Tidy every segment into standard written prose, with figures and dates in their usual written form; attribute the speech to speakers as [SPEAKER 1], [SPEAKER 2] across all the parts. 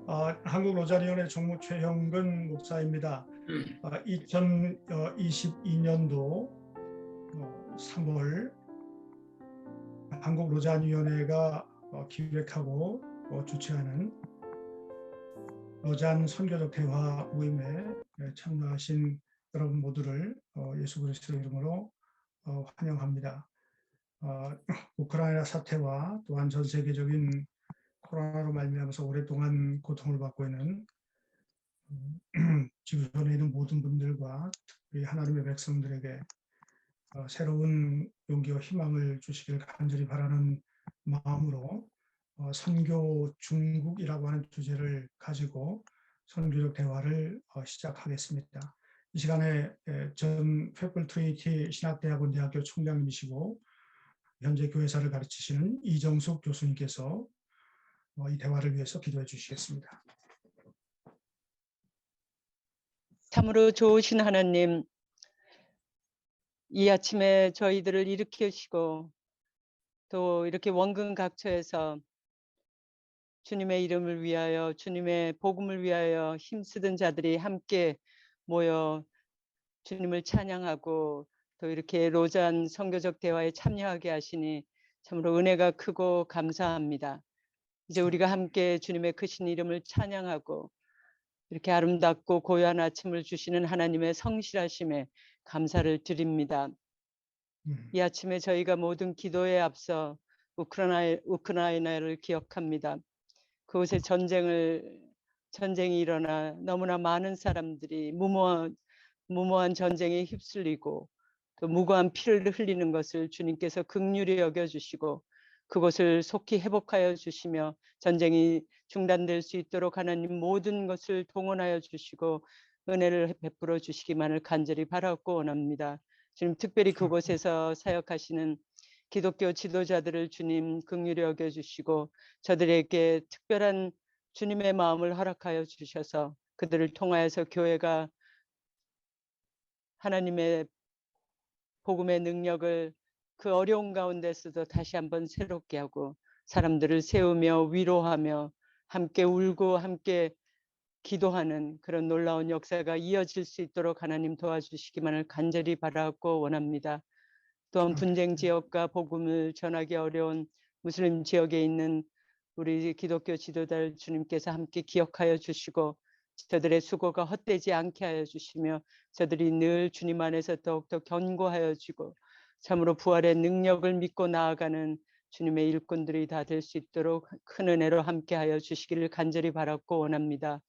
[SPEAKER 1] 한국로자위원회 총무 최형근 목사입니다. 2022년도 3월 한국로잔위원회가 기획하고 주최하는 로잔 선교적 대화 모임에 참여하신 여러분 모두를 예수 그리스도 이름으로 환영합니다. 우크라이나 사태와 또한 전 세계적인 코로나로 말미암아서 오랫동안 고통을 받고 있는 지구촌에 있는 모든 분들과 특히 하나님의 백성들에게 새로운 용기와 희망을 주시길 간절히 바라는 마음으로 선교 중국이라고 하는 주제를 가지고 선교적 대화를 시작하겠습니다. 이 시간에 전 페플 트리니티 신학대학원 대학교 총장님이시고 현재 교회사를 가르치시는 이정숙 교수님께서 이 대화를 위해서 기도해 주시겠습니다.
[SPEAKER 2] 참으로 좋으신 하나님, 이 아침에 저희들을 일으키시고 또 이렇게 원근 각처에서 주님의 이름을 위하여, 주님의 복음을 위하여 힘쓰던 자들이 함께 모여 주님을 찬양하고 또 이렇게 로잔 선교적 대화에 참여하게 하시니 참으로 은혜가 크고 감사합니다. 이제 우리가 함께 주님의 크신 이름을 찬양하고 이렇게 아름답고 고요한 아침을 주시는 하나님의 성실하심에 감사를 드립니다. 이 아침에 저희가 모든 기도에 앞서 우크라이나를 기억합니다. 그곳에 전쟁이 일어나 너무나 많은 사람들이 무모한 전쟁에 휩쓸리고 또 무고한 피를 흘리는 것을 주님께서 긍휼히 여겨주시고 그것을 속히 회복하여 주시며 전쟁이 중단될 수 있도록 하나님 모든 것을 동원하여 주시고 은혜를 베풀어 주시기만을 간절히 바라고 원합니다. 주님 특별히 그곳에서 사역하시는 기독교 지도자들을 주님 긍휼히 여겨주시고 저들에게 특별한 주님의 마음을 허락하여 주셔서 그들을 통하여서 교회가 하나님의 복음의 능력을 그 어려운 가운데서도 다시 한번 새롭게 하고 사람들을 세우며 위로하며 함께 울고 함께 기도하는 그런 놀라운 역사가 이어질 수 있도록 하나님 도와주시기만을 간절히 바라고 원합니다. 또한 분쟁 지역과 복음을 전하기 어려운 무슬림 지역에 있는 우리 기독교 지도자를 주님께서 함께 기억하여 주시고 저들의 수고가 헛되지 않게 하여 주시며 저들이 늘 주님 안에서 더욱더 견고하여 지고 참으로 부활의 능력을 믿고 나아가는 주님의 일꾼들이 다 될 수 있도록 큰 은혜로 함께 하여 주시기를 간절히 바랐고 원합니다.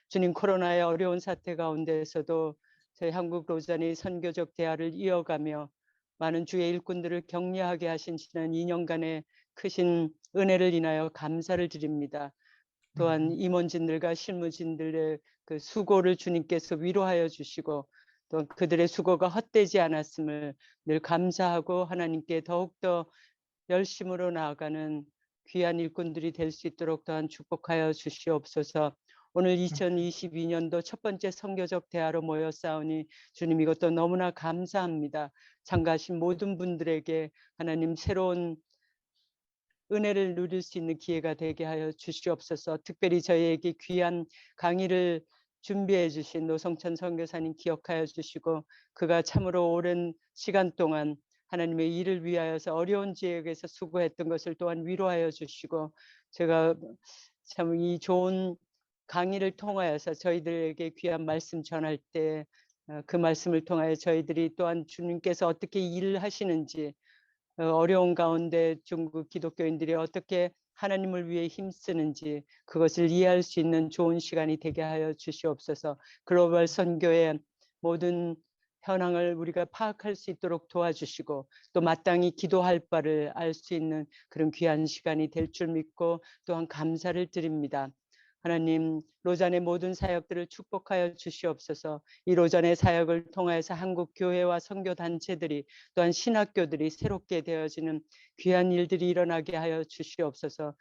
[SPEAKER 2] 주님 코로나의 어려운 사태 가운데에서도 저희 한국 로잔이 선교적 대화를 이어가며 많은 주의 일꾼들을 격려하게 하신 지난 2년간의 크신 은혜를 인하여 감사를 드립니다. 또한 임원진들과 실무진들의 그 수고를 주님께서 위로하여 주시고 또 그들의 수고가 헛되지 않았음을 늘 감사하고 하나님께 더욱더 열심으로 나아가는 귀한 일꾼들이 될 수 있도록 또한 축복하여 주시옵소서. 오늘 2022년도 첫 번째 선교적 대화로 모여 싸우니 주님 이것도 너무나 감사합니다. 참가하신 모든 분들에게 하나님 새로운 은혜를 누릴 수 있는 기회가 되게 하여 주시옵소서. 특별히 저희에게 귀한 강의를 준비해 주신 노성천 선교사님 기억하여 주시고 그가 참으로 오랜 시간 동안 하나님의 일을 위하여서 어려운 지역에서 수고했던 것을 또한 위로하여 주시고 제가 참 이 좋은 강의를 통하여서 저희들에게 귀한 말씀 전할 때 그 말씀을 통하여 저희들이 또한 주님께서 어떻게 일을 하시는지 어려운 가운데 중국 기독교인들이 어떻게 하나님을 위해 힘쓰는지 그것을 이해할 수 있는 좋은 시간이 되게 하여 주시옵소서. 글로벌 선교의 모든 현황을 우리가 파악할 수 있도록 도와주시고 또 마땅히 기도할 바를 알 수 있는 그런 귀한 시간이 될 줄 믿고 또한 감사를 드립니다. 하나님 로잔의 모든 사역들을 축복하여 주시옵소서. 이 로잔의 사역을 통해서 한국 교회와 선교 단체들이 또한 신학교들이 새롭게 되어지는 귀한 일들이 일어나게 하여 주시옵소서.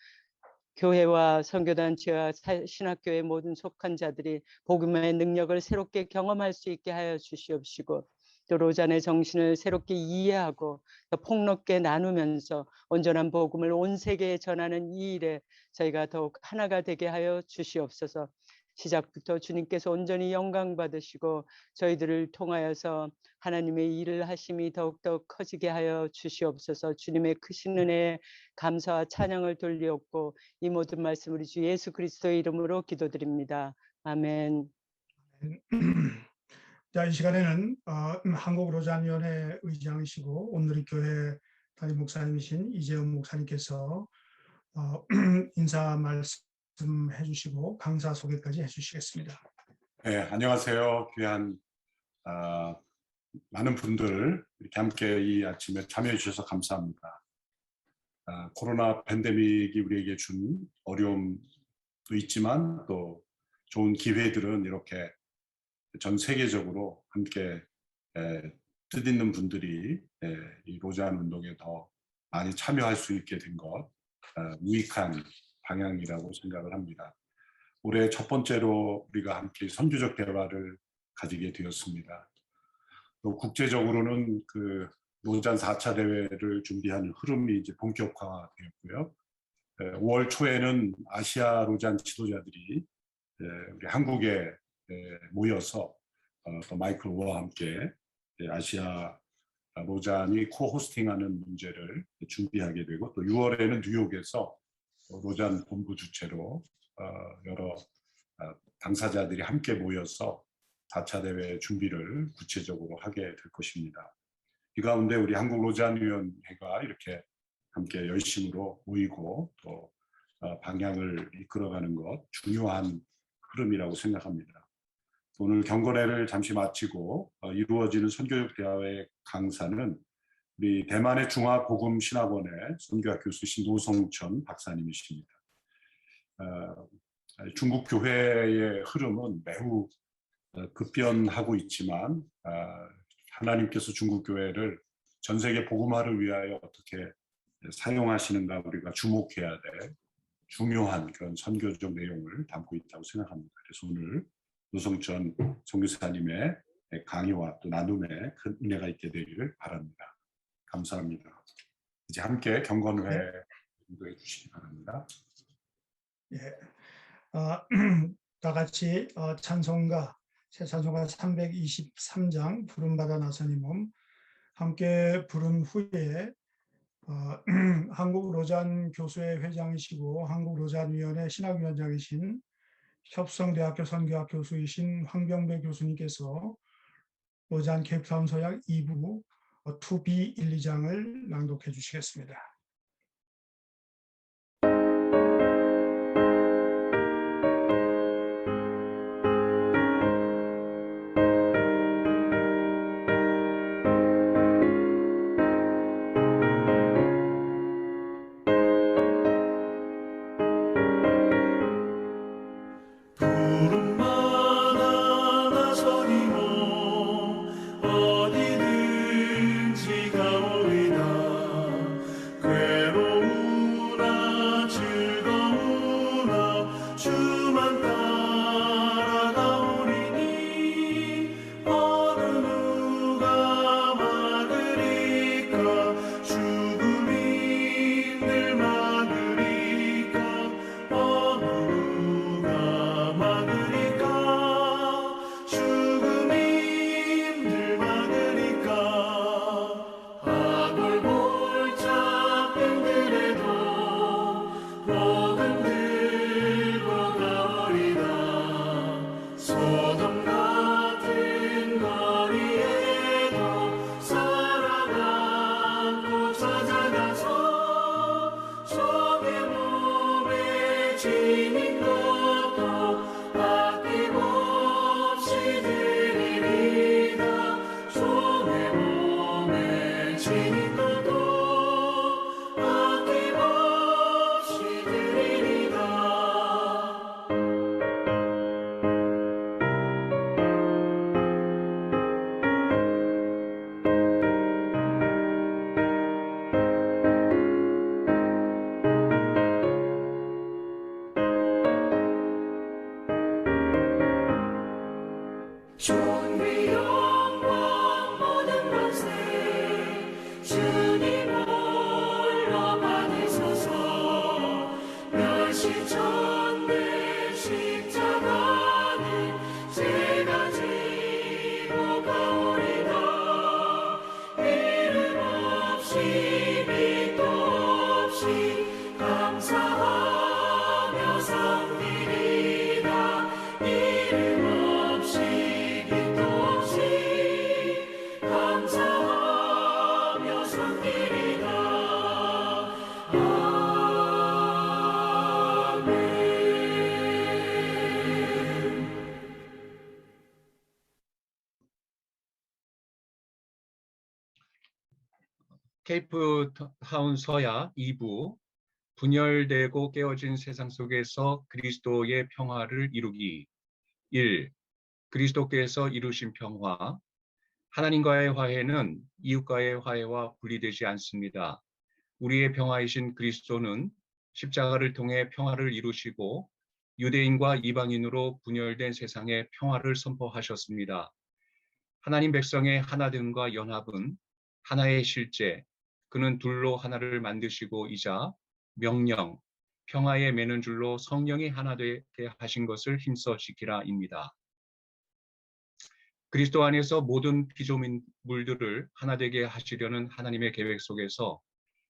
[SPEAKER 2] 교회와 선교단체와 신학교의 모든 속한 자들이 복음의 능력을 새롭게 경험할 수 있게 하여 주시옵시고 또 로잔의 정신을 새롭게 이해하고 더 폭넓게 나누면서 온전한 복음을 온 세계에 전하는 이 일에 저희가 더욱 하나가 되게 하여 주시옵소서. 시작부터 주님께서 온전히 영광 받으시고 저희들을 통하여서 하나님의 일을 하심이 더욱더 커지게 하여 주시옵소서. 주님의 크신 은혜에 감사와 찬양을 돌리옵고 이 모든 말씀 우리 주 예수 그리스도의 이름으로 기도드립니다. 아멘.
[SPEAKER 1] 자, 이 시간에는 한국로잔위원회 의장이시고 온누리교회 담임 목사님이신 이재훈 목사님께서 인사 말씀해 주시고 강사 소개까지 해주시겠습니다.
[SPEAKER 3] 네, 안녕하세요. 귀한 많은 분들 이렇게 함께 이 아침에 참여해 주셔서 감사합니다. 코로나 팬데믹이 우리에게 준 어려움도 있지만 또 좋은 기회들은 이렇게 전 세계적으로 함께 뜻있는 분들이 이 로잔 운동에 더 많이 참여할 수 있게 된 것 유익한 방향이라고 생각을 합니다. 올해 첫 번째로 우리가 함께 선교적 대화를 가지게 되었습니다. 또 국제적으로는 그 로잔 4차 대회를 준비하는 흐름이 이제 본격화되었고요. 5월 초에는 아시아 로잔 지도자들이 우리 한국에 모여서 또 마이클 워와 함께 아시아 로잔이 코호스팅하는 문제를 준비하게 되고 또 6월에는 뉴욕에서 로잔 본부 주최로 여러 당사자들이 함께 모여서 4차 대회 준비를 구체적으로 하게 될 것입니다. 이 가운데 우리 한국로잔위원회가 이렇게 함께 열심으로 모이고 또 방향을 이끌어가는 것 중요한 흐름이라고 생각합니다. 오늘 경건회를 잠시 마치고 이루어지는 선교적 대화의 강사는 우리 대만의 중화복음신학원의 선교학 교수신 노성천 박사님이십니다. 중국 교회의 흐름은 매우 급변하고 있지만 하나님께서 중국 교회를 전 세계 복음화를 위하여 어떻게 사용하시는가 우리가 주목해야 될 중요한 그런 선교적 내용을 담고 있다고 생각합니다. 그래서 오늘 노성천 선교사님의 강의와 또 나눔에 큰 은혜가 있게 되기를 바랍니다. 감사합니다. 이제 함께 경건회 인도해 주시기 바랍니다.
[SPEAKER 1] 예, 다 같이 찬송가 새 찬송가 323장 부름받아 나서니 몸 함께 부른 후에 한국 로잔 교수회 회장이시고 한국 로잔위원회 신학위원장이신 협성대학교 선교학 교수이신 황병배 교수님께서 로잔 케이프타운 서약 2부 2B 1, 2장을 낭독해 주시겠습니다.
[SPEAKER 4] 어디든지 가오리다 케이프타운 서야 2부 분열되고 깨어진 세상 속에서 그리스도의 평화를 이루기 1. 그리스도께서 이루신 평화 하나님과의 화해는 이웃과의 화해와 분리되지 않습니다. 우리의 평화이신 그리스도는 십자가를 통해 평화를 이루시고 유대인과 이방인으로 분열된 세상에 평화를 선포하셨습니다. 하나님 백성의 하나됨과 연합은 하나의 실제, 그는 둘로 하나를 만드시고 이자 명령, 평화에 매는 줄로 성령이 하나 되게 하신 것을 힘써 지키라입니다. 그리스도 안에서 모든 피조물들을 하나 되게 하시려는 하나님의 계획 속에서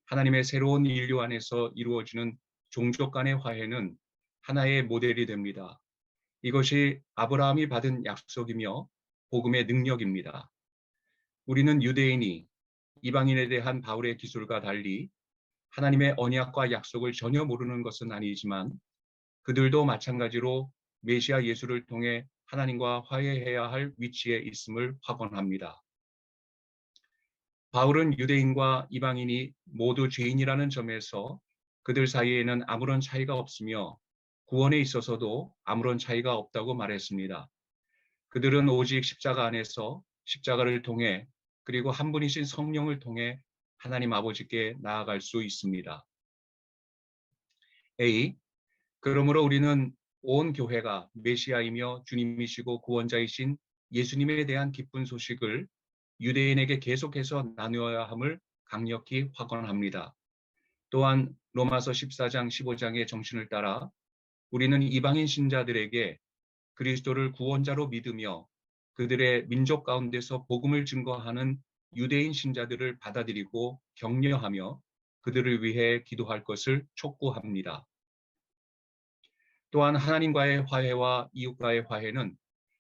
[SPEAKER 4] 하나님의 새로운 인류 안에서 이루어지는 종족 간의 화해는 하나의 모델이 됩니다. 이것이 아브라함이 받은 약속이며 복음의 능력입니다. 우리는 유대인이 이방인에 대한 바울의 기술과 달리 하나님의 언약과 약속을 전혀 모르는 것은 아니지만 그들도 마찬가지로 메시아 예수를 통해 하나님과 화해해야 할 위치에 있음을 확언합니다. 바울은 유대인과 이방인이 모두 죄인이라는 점에서 그들 사이에는 아무런 차이가 없으며 구원에 있어서도 아무런 차이가 없다고 말했습니다. 그들은 오직 십자가 안에서 십자가를 통해 그리고 한 분이신 성령을 통해 하나님 아버지께 나아갈 수 있습니다. A. 그러므로 우리는 온 교회가 메시아이며 주님이시고 구원자이신 예수님에 대한 기쁜 소식을 유대인에게 계속해서 나누어야 함을 강력히 확언합니다. 또한 로마서 14장 15장의 정신을 따라 우리는 이방인 신자들에게 그리스도를 구원자로 믿으며 그들의 민족 가운데서 복음을 증거하는 유대인 신자들을 받아들이고 격려하며 그들을 위해 기도할 것을 촉구합니다. 또한 하나님과의 화해와 이웃과의 화해는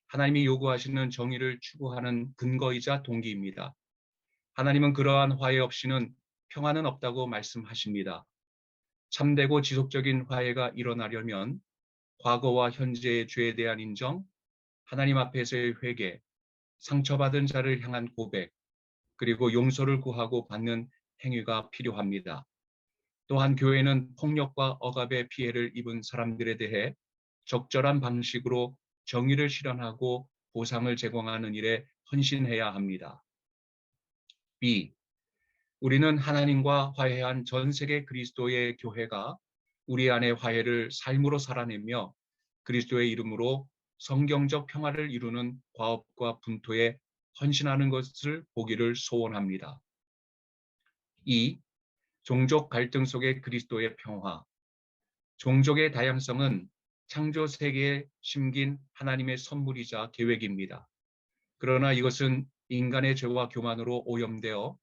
[SPEAKER 4] 하나님이 요구하시는 정의를 추구하는 근거이자 동기입니다. 하나님은 그러한 화해 없이는 평화는 없다고 말씀하십니다. 참되고 지속적인 화해가 일어나려면 과거와 현재의 죄에 대한 인정, 하나님 앞에서의 회개, 상처받은 자를 향한 고백, 그리고 용서를 구하고 받는 행위가 필요합니다. 또한 교회는 폭력과 억압의 피해를 입은 사람들에 대해 적절한 방식으로 정의를 실현하고 보상을 제공하는 일에 헌신해야 합니다. B. 우리는 하나님과 화해한 전 세계 그리스도의 교회가 우리 안의 화해를 삶으로 살아내며 그리스도의 이름으로 성경적 평화를 이루는 과업과 분토에 헌신하는 것을 보기를 소원합니다. 2. 종족 갈등 속의 그리스도의 평화. 종족의 다양성은 창조 세계에 심긴 하나님의 선물이자 계획입니다. 그러나 이것은 인간의 죄와 교만으로 오염되어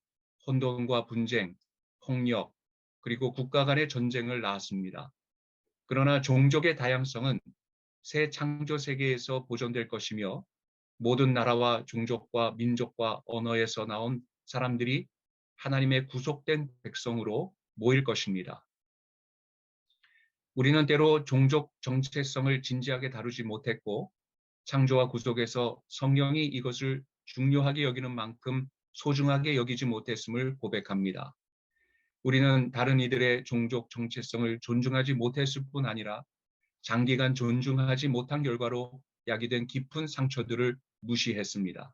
[SPEAKER 4] 혼돈과 분쟁, 폭력, 그리고 국가 간의 전쟁을 낳았습니다. 그러나 종족의 다양성은 새 창조 세계에서 보존될 것이며 모든 나라와 종족과 민족과 언어에서 나온 사람들이 하나님의 구속된 백성으로 모일 것입니다. 우리는 때로 종족 정체성을 진지하게 다루지 못했고 창조와 구속에서 성령이 이것을 중요하게 여기는 만큼 소중하게 여기지 못했음을 고백합니다. 우리는 다른 이들의 종족 정체성을 존중하지 못했을 뿐 아니라 장기간 존중하지 못한 결과로 야기된 깊은 상처들을 무시했습니다.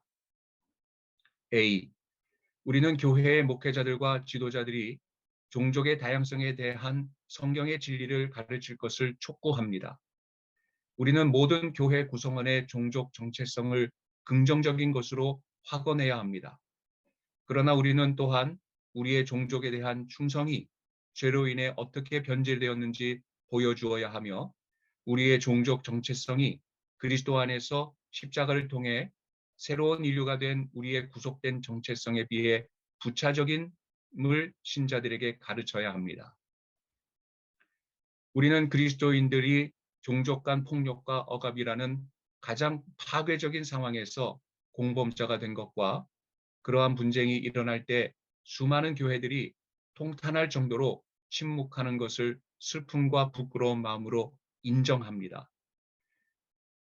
[SPEAKER 4] A. 우리는 교회의 목회자들과 지도자들이 종족의 다양성에 대한 성경의 진리를 가르칠 것을 촉구합니다. 우리는 모든 교회 구성원의 종족 정체성을 긍정적인 것으로 확언해야 합니다. 그러나 우리는 또한 우리의 종족에 대한 충성이 죄로 인해 어떻게 변질되었는지 보여주어야 하며 우리의 종족 정체성이 그리스도 안에서 십자가를 통해 새로운 인류가 된 우리의 구속된 정체성에 비해 부차적임을 신자들에게 가르쳐야 합니다. 우리는 그리스도인들이 종족 간 폭력과 억압이라는 가장 파괴적인 상황에서 공범자가 된 것과 그러한 분쟁이 일어날 때 수많은 교회들이 통탄할 정도로 침묵하는 것을 슬픔과 부끄러운 마음으로 인정합니다.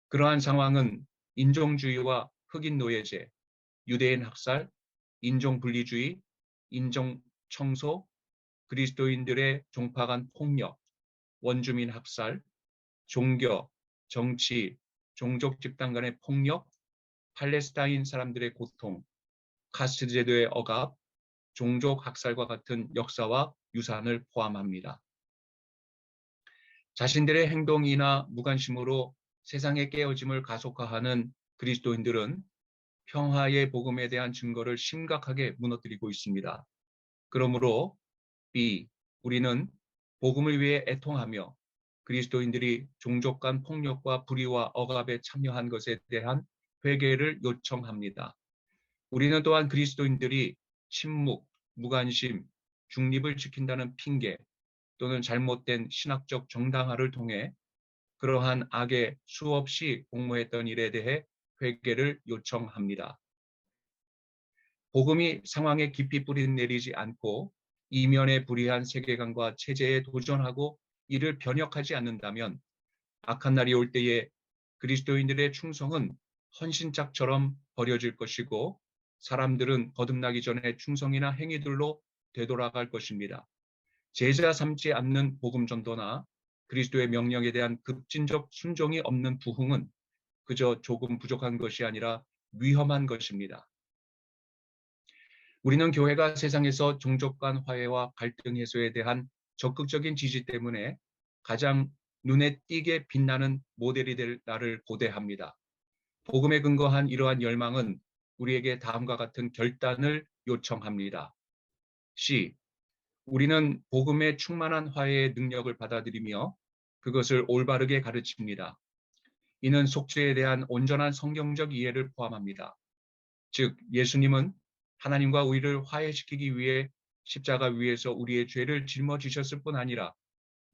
[SPEAKER 4] 그러한 상황은 인종주의와 흑인 노예제, 유대인 학살, 인종분리주의, 인종 청소, 그리스도인들의 종파 간 폭력, 원주민 학살, 종교, 정치, 종족 집단 간의 폭력, 팔레스타인 사람들의 고통, 카스트 제도의 억압, 종족 학살과 같은 역사와 유산을 포함합니다. 자신들의 행동이나 무관심으로 세상의 깨어짐을 가속화하는 그리스도인들은 평화의 복음에 대한 증거를 심각하게 무너뜨리고 있습니다. 그러므로 B. 우리는 복음을 위해 애통하며 그리스도인들이 종족 간 폭력과 불의와 억압에 참여한 것에 대한 회개를 요청합니다. 우리는 또한 그리스도인들이 침묵, 무관심, 중립을 지킨다는 핑계 또는 잘못된 신학적 정당화를 통해 그러한 악에 수없이 공모했던 일에 대해 회개를 요청합니다. 복음이 상황에 깊이 뿌리내리지 않고 이면의 불의한 세계관과 체제에 도전하고 이를 변혁하지 않는다면 악한 날이 올 때에 그리스도인들의 충성은 헌신짝처럼 버려질 것이고 사람들은 거듭나기 전에 충성이나 행위들로 되돌아갈 것입니다. 제자 삼지 않는 복음 전도나 그리스도의 명령에 대한 급진적 순종이 없는 부흥은 그저 조금 부족한 것이 아니라 위험한 것입니다. 우리는 교회가 세상에서 종족 간 화해와 갈등 해소에 대한 적극적인 지지 때문에 가장 눈에 띄게 빛나는 모델이 될 날을 고대합니다. 복음에 근거한 이러한 열망은 우리에게 다음과 같은 결단을 요청합니다. C. 우리는 복음의 충만한 화해의 능력을 받아들이며 그것을 올바르게 가르칩니다. 이는 속죄에 대한 온전한 성경적 이해를 포함합니다. 즉, 예수님은 하나님과 우리를 화해시키기 위해 십자가 위에서 우리의 죄를 짊어지셨을 뿐 아니라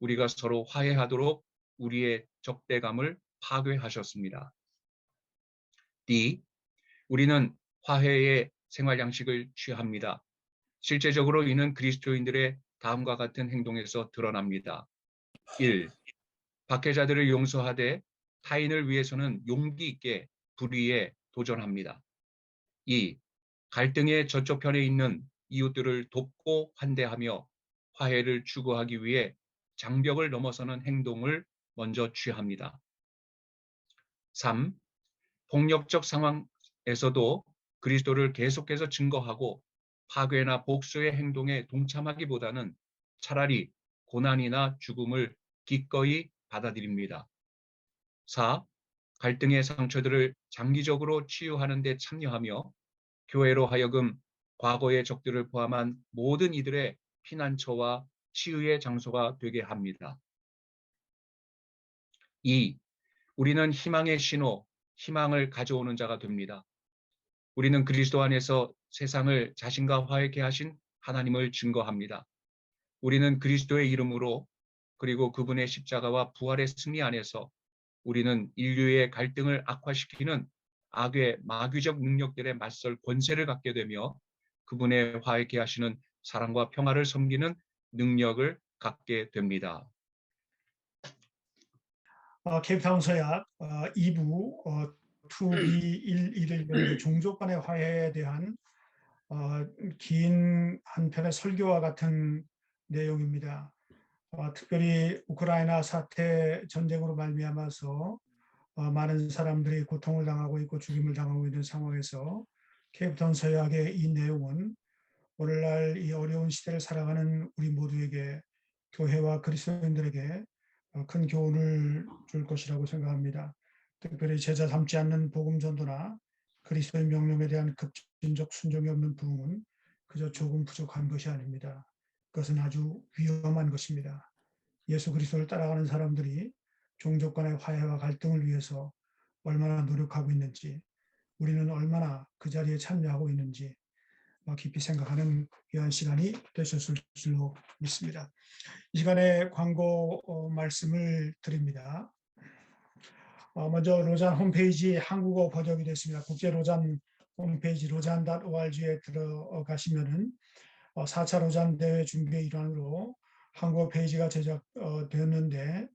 [SPEAKER 4] 우리가 서로 화해하도록 우리의 적대감을 파괴하셨습니다. D. 우리는 화해의 생활 양식을 취합니다. 실제적으로 이는 그리스도인들의 다음과 같은 행동에서 드러납니다. 1. 박해자들을 용서하되 타인을 위해서는 용기 있게 불의에 도전합니다. 2. 갈등의 저쪽 편에 있는 이웃들을 돕고 환대하며 화해를 추구하기 위해 장벽을 넘어서는 행동을 먼저 취합니다. 3. 폭력적 상황에서도 그리스도를 계속해서 증거하고 파괴나 복수의 행동에 동참하기보다는 차라리 고난이나 죽음을 기꺼이 받아들입니다. 4. 갈등의 상처들을 장기적으로 치유하는 데 참여하며 교회로 하여금 과거의 적들을 포함한 모든 이들의 피난처와 치유의 장소가 되게 합니다. 2. 우리는 희망의 신호, 희망을 가져오는 자가 됩니다. 우리는 그리스도 안에서 세상을 자신과 화해케 하신 하나님을 증거합니다. 우리는 그리스도의 이름으로 그리고 그분의 십자가와 부활의 승리 안에서 우리는 인류의 갈등을 악화시키는 악의 마귀적 능력들에 맞설 권세를 갖게 되며 그분의 화해케 하시는 사랑과 평화를 섬기는 능력을 갖게 됩니다.
[SPEAKER 1] 케이프타운 서약 2부 2B11을 종족 간의 화해에 대한 긴 한 편의 설교와 같은 내용입니다. 특별히 우크라이나 사태 전쟁으로 말미암아서 많은 사람들이 고통을 당하고 있고 죽임을 당하고 있는 상황에서 케이프타운 서약의 이 내용은 오늘날 이 어려운 시대를 살아가는 우리 모두에게 교회와 그리스도인들에게 큰 교훈을 줄 것이라고 생각합니다. 특별히 제자 삼지 않는 복음 전도나 그리스도의 명령에 대한 급진적 순종이 없는 부흥은 그저 조금 부족한 것이 아닙니다. 그것은 아주 위험한 것입니다. 예수 그리스도를 따라가는 사람들이 종족 간의 화해와 갈등을 위해서 얼마나 노력하고 있는지, 우리는 얼마나 그 자리에 참여하고 있는지 깊이 생각하는 귀한 시간이 되셨을 줄로 믿습니다. 이 시간에 광고 말씀을 드립니다. 먼저 로잔 홈페이지 한국어 번역이 됐습니다. 국제 로잔 홈페이지 로잔.org에 들어가시면은 4차 로잔 대회 준비의 일환으로 한국어 페이지가 제작되었는데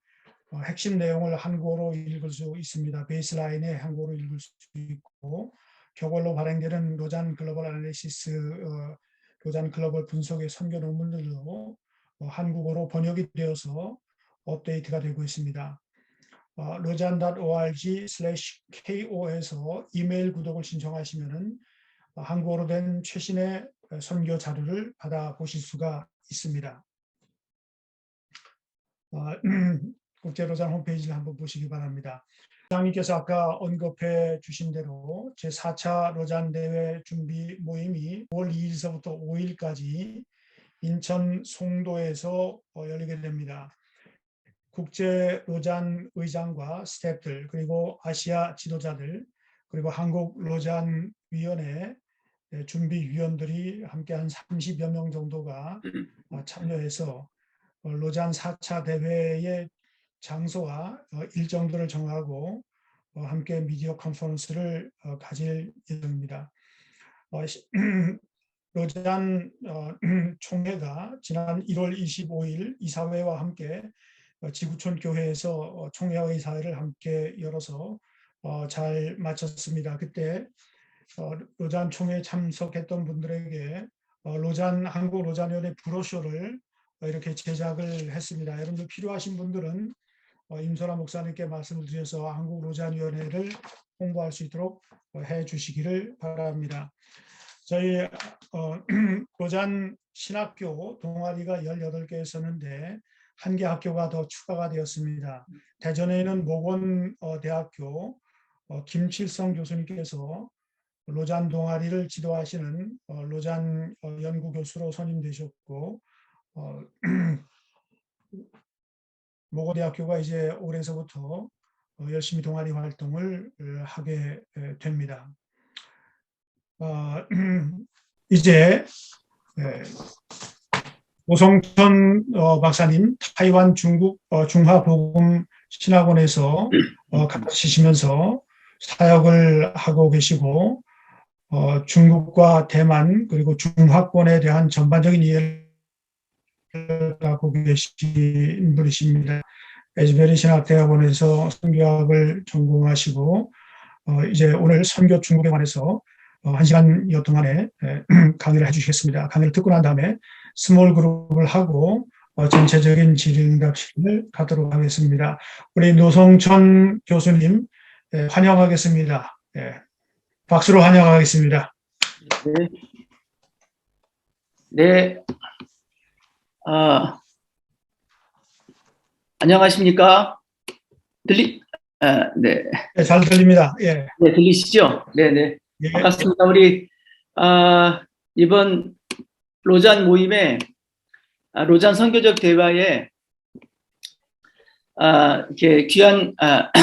[SPEAKER 1] 핵심 내용을 한국어로 읽을 수 있습니다. 베이스라인에 한국어로 읽을 수 있고 격월로 발행되는 로잔 글로벌 애널리시스가 로잔 글로벌 분석의 선교 논문들도 한국어로 번역이 되어서 업데이트가 되고 있습니다. lojan.org/ko에서 이메일 구독을 신청하시면 한국어로 된 최신의 선교 자료를 받아보실 수가 있습니다. 국제로잔 홈페이지를 한번 보시기 바랍니다. 장님께서 아까 언급해 주신 대로 제4차 로잔 대회 준비 모임이 5월 2일서부터 5일까지 인천 송도에서 열리게 됩니다. 국제 로잔 의장과 스태프들, 그리고 아시아 지도자들, 그리고 한국 로잔 위원회 준비위원들이 함께 한 30여 명 정도가 참여해서 로잔 4차 대회의 장소와 일정들을 정하고 함께 미디어 컨퍼런스를 가질 예정입니다. 로잔 총회가 지난 1월 25일 이사회와 함께 지구촌 교회에서 총회와 이사회를 함께 열어서 잘 마쳤습니다. 그때 로잔 총회에 참석했던 분들에게 한국 로잔위원회 브로셔를 이렇게 제작을 했습니다. 여러분들 필요하신 분들은 임소라 목사님께 말씀을 드려서 한국 로잔위원회를 홍보할 수 있도록 해 주시기를 바랍니다. 저희 로잔 신학교 동아리가 18개였었는데 1개 학교가 더 추가가 되었습니다. 대전에 있는 모건대학교 김칠성 교수님께서 로잔 동아리를 지도하시는 로잔 연구교수로 선임되셨고 모건대학교가 이제 올해서부터 열심히 동아리 활동을 하게 됩니다. 이제 오성천 박사님 타이완 중국 중화복음 신학원에서 가르치시면서 사역을 하고 계시고 중국과 대만 그리고 중화권에 대한 전반적인 이해를 갖고 계신 분이십니다. 에즈베리 신학대학원에서 선교학을 전공하시고 이제 오늘 선교 중국에 관해서 1시간여 동안에 강의를 해주시겠습니다. 강의를 듣고 난 다음에 스몰 그룹을 하고 전체적인 질의응답식을 갖도록 하겠습니다. 우리 노성천 교수님 환영하겠습니다. 박수로 환영하겠습니다.
[SPEAKER 5] 네. 안녕하십니까? 네.
[SPEAKER 1] 네, 잘 들립니다. 예.
[SPEAKER 5] 네, 들리시죠? 네네.
[SPEAKER 1] 예.
[SPEAKER 5] 반갑습니다. 우리, 이번 로잔 모임에, 로잔 선교적 대화에, 이렇게 귀한,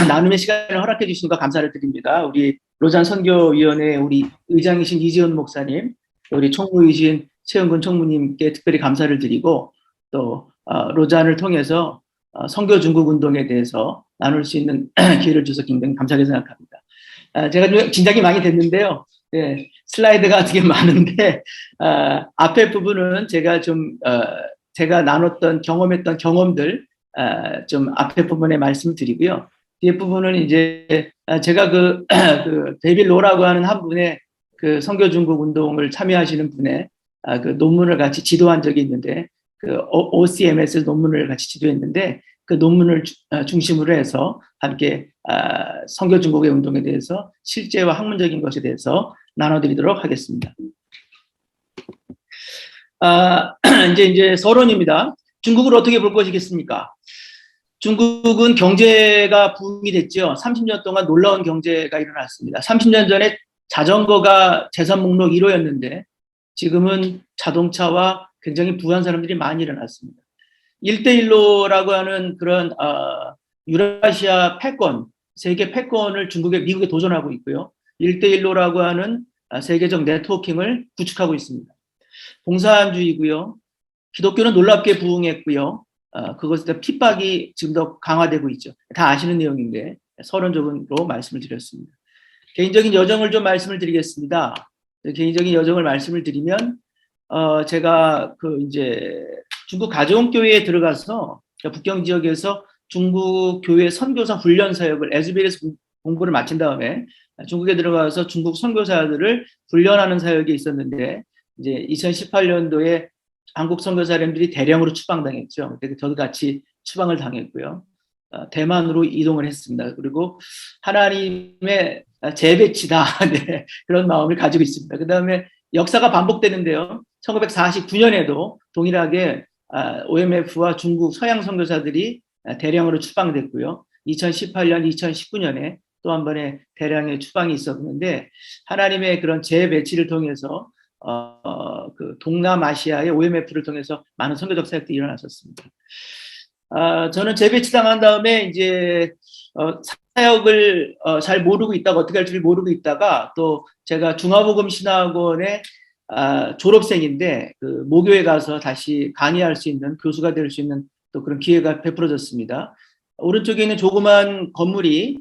[SPEAKER 5] 나눔의 시간을 허락해 주신 거 감사를 드립니다. 우리 로잔 선교위원회 우리 의장이신 이지훈 목사님, 우리 총무이신 최은근 총무님께 특별히 감사를 드리고, 또, 로잔을 통해서 선교 중국 운동에 대해서 나눌 수 있는 기회를 주셔서 굉장히 감사하게 생각합니다. 제가 좀 긴장이 많이 됐는데요. 네, 슬라이드가 되게 많은데, 앞에 부분은 제가 좀, 제가 나눴던, 경험했던 경험들, 좀 앞에 부분에 말씀을 드리고요. 뒤에 부분은 이제, 제가 그 데이빗 로라고 하는 한 분의 그 선교 중국 운동을 참여하시는 분의 그 논문을 같이 지도한 적이 있는데, 그 OCMS 논문을 같이 지도했는데, 그 논문을 중심으로 해서 함께 선교 중국의 운동에 대해서 실제와 학문적인 것에 대해서 나눠드리도록 하겠습니다. 이제 서론입니다. 중국을 어떻게 볼 것이겠습니까? 중국은 경제가 부흥이 됐죠. 30년 동안 놀라운 경제가 일어났습니다. 30년 전에 자전거가 재산 목록 1호였는데 지금은 자동차와 굉장히 부유한 사람들이 많이 일어났습니다. 1대1로라고 하는 그런 유라시아 패권, 세계 패권을 미국에 도전하고 있고요. 1대1로라고 하는 세계적 네트워킹을 구축하고 있습니다. 봉사주의고요. 기독교는 놀랍게 부흥했고요. 그것에 핍박이 지금 더 강화되고 있죠. 다 아시는 내용인데 서론적으로 말씀을 드렸습니다. 개인적인 여정을 좀 말씀을 드리겠습니다. 개인적인 여정을 말씀을 드리면 제가 이제 중국 가정교회에 들어가서 북경 지역에서 중국 교회 선교사 훈련 사역을 에즈베리에서 공부를 마친 다음에 중국에 들어가서 중국 선교사들을 훈련하는 사역이 있었는데 이제 2018년도에 한국 선교사님들이 대량으로 추방당했죠. 그때 저도 같이 추방을 당했고요. 대만으로 이동을 했습니다. 그리고 하나님의 재배치다 네, 그런 마음을 가지고 있습니다. 그 다음에 역사가 반복되는데요. 1949년에도 동일하게 OMF와 중국 서양 선교사들이 대량으로 추방됐고요. 2018년, 2019년에 또 한 번의 대량의 추방이 있었는데 하나님의 그런 재배치를 통해서 그 동남아시아의 OMF를 통해서 많은 선교적 사역들이 일어났었습니다. 저는 재배치당한 다음에 이제 사역을 잘 모르고 있다가 어떻게 할지 모르고 있다가 또 제가 중화복음신학원의 졸업생인데 그 모교에 가서 다시 강의할 수 있는 교수가 될 수 있는 또 그런 기회가 베풀어졌습니다. 오른쪽에 있는 조그만 건물이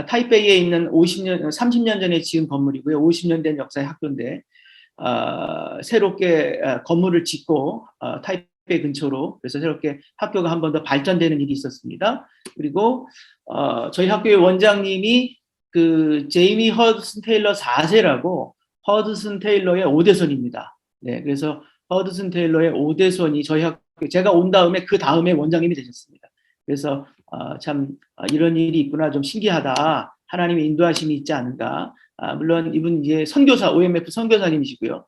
[SPEAKER 5] 타이베이에 있는 30년 전에 지은 건물이고요. 50년 된 역사의 학교인데 새롭게 건물을 짓고 타이베이 근처로 그래서 새롭게 학교가 한 번 더 발전되는 일이 있었습니다. 그리고 저희 학교의 원장님이 그 제이미 허드슨 테일러 4세라고 허드슨 테일러의 5대손입니다. 네, 그래서 허드슨 테일러의 5대손이 저희 학교 제가 온 다음에 그 다음에 원장님이 되셨습니다. 그래서 참 이런 일이 있구나 좀 신기하다. 하나님의 인도하심이 있지 않은가. 물론 이분 이제 선교사 OMF 선교사님이시고요.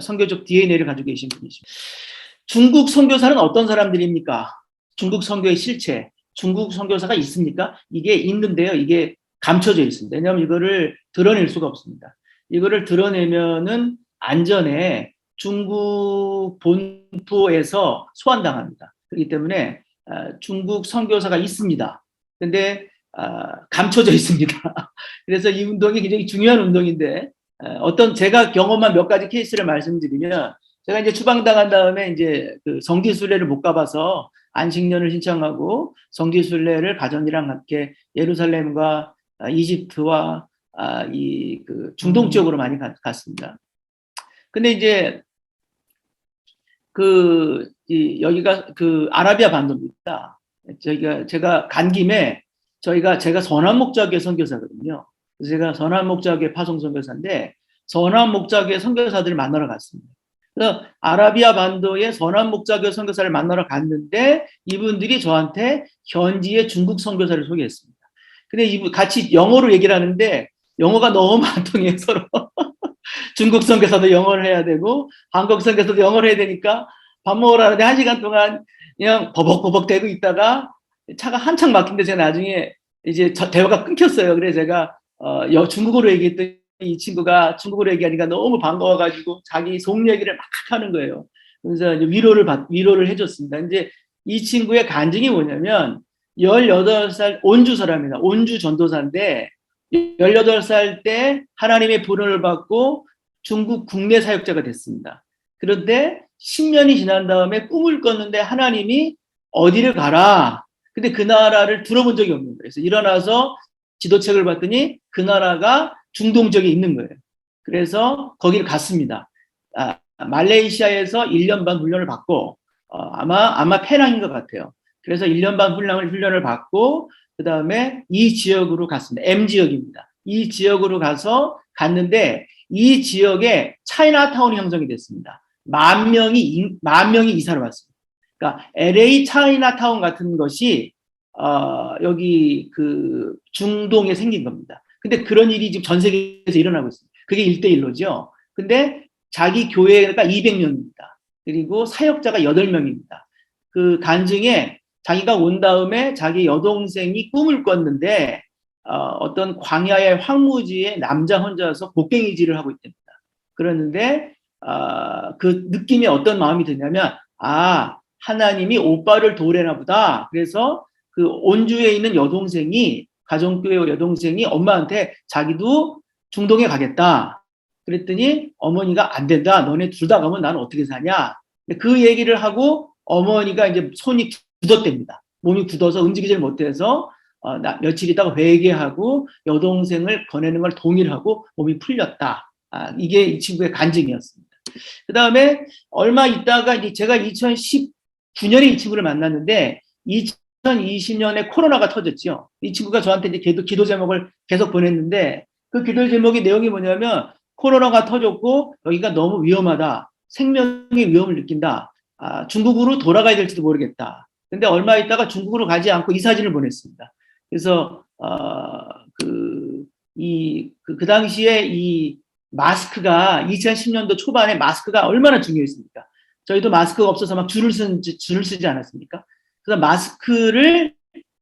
[SPEAKER 5] 선교적 DNA를 가지고 계신 분이십니다. 중국 선교사는 어떤 사람들입니까? 중국 선교의 실체. 중국 선교사가 있습니까? 이게 있는데요. 이게 감춰져 있습니다. 왜냐하면 이거를 드러낼 수가 없습니다. 이거를 드러내면은 안전에 중국 본토에서 소환당합니다. 그렇기 때문에 중국 선교사가 있습니다. 근데 감춰져 있습니다. 그래서 이 운동이 굉장히 중요한 운동인데 제가 경험한 몇 가지 케이스를 말씀드리면 제가 이제 추방당한 다음에 이제 그 성지순례를 못 가봐서 안식년을 신청하고 성지순례를 가정이랑 함께 예루살렘과 이집트와 이 그 중동 지역으로 많이 갔습니다. 근데 이제 여기가 그 아라비아 반도입니다. 제가 간 김에 제가 선한 목자교회 선교사거든요. 그래서 제가 선한 목자교회 파송 선교사인데 선한 목자교회 선교사들을 만나러 갔습니다. 그래서 아라비아 반도의 선한 목자교회 선교사를 만나러 갔는데 이분들이 저한테 현지의 중국 선교사를 소개했습니다. 근데 같이 영어로 얘기를 하는데 영어가 너무 안 통해요, 서로. 중국 선교사도 영어를 해야 되고 한국 선교사도 영어를 해야 되니까 밥 먹으러 하는데 1시간 동안 그냥 버벅버벅 대고 있다가 차가 한창 막힌데 제가 나중에 이제 대화가 끊겼어요. 그래서 제가 중국어로 얘기했더니 이 친구가 중국어로 얘기하니까 너무 반가워가지고 자기 속 얘기를 막 하는 거예요. 그래서 이제 위로를 해줬습니다. 이제 이 친구의 간증이 뭐냐면 18살 온주 사람입니다. 온주 전도사인데 18살 때 하나님의 부름을 받고 중국 국내 사역자가 됐습니다. 그런데 10년이 지난 다음에 꿈을 꿨는데 하나님이 어디를 가라. 근데 그 나라를 들어본 적이 없는 거예요. 그래서 일어나서 지도책을 봤더니 그 나라가 중동 지역에 있는 거예요. 그래서 거기를 갔습니다. 말레이시아에서 1년 반 훈련을 받고 아마 페낭인 것 같아요. 그래서 1년 반 훈련을 받고 그 다음에 이 지역으로 갔습니다. M 지역입니다. 이 지역으로 갔는데 이 지역에 차이나타운이 형성이 됐습니다. 10,000명이 이사를 왔습니다. 그러니까 LA 차이나타운 같은 것이 여기 그 중동에 생긴 겁니다. 근데 그런 일이 지금 전 세계에서 일어나고 있습니다. 그게 1대1로죠. 근데 자기 교회가 200명입니다. 그리고 사역자가 8명입니다. 그 간증에 자기가 온 다음에 자기 여동생이 꿈을 꿨는데 어떤 광야의 황무지에 남자 혼자서 곡괭이질을 하고 있답니다. 그러는데 그 느낌이 어떤 마음이 드냐면 하나님이 오빠를 도우려나 보다. 그래서 그 온주에 있는 여동생이 가정교회 여동생이 엄마한테 자기도 중동에 가겠다. 그랬더니 어머니가 안 된다. 너네 둘 다 가면 나는 어떻게 사냐. 그 얘기를 하고 어머니가 이제 손이 굳었답니다. 몸이 굳어서 움직이질 못해서 며칠 있다가 회개하고 여동생을 거내는 걸 동의하고 몸이 풀렸다. 이게 이 친구의 간증이었습니다. 그 다음에 얼마 있다가 이제 제가 2019년에 이 친구를 만났는데 2020년에 코로나가 터졌죠. 이 친구가 저한테 이제 기도 제목을 계속 보냈는데 그 기도 제목의 내용이 뭐냐면 코로나가 터졌고 여기가 너무 위험하다. 생명의 위험을 느낀다. 중국으로 돌아가야 될지도 모르겠다. 근데 얼마 있다가 중국으로 가지 않고 이 사진을 보냈습니다. 그래서 그 당시에 이 마스크가 2010년도 초반에 마스크가 얼마나 중요했습니까? 저희도 마스크가 없어서 막 줄을 쓰지 않았습니까? 그래서 마스크를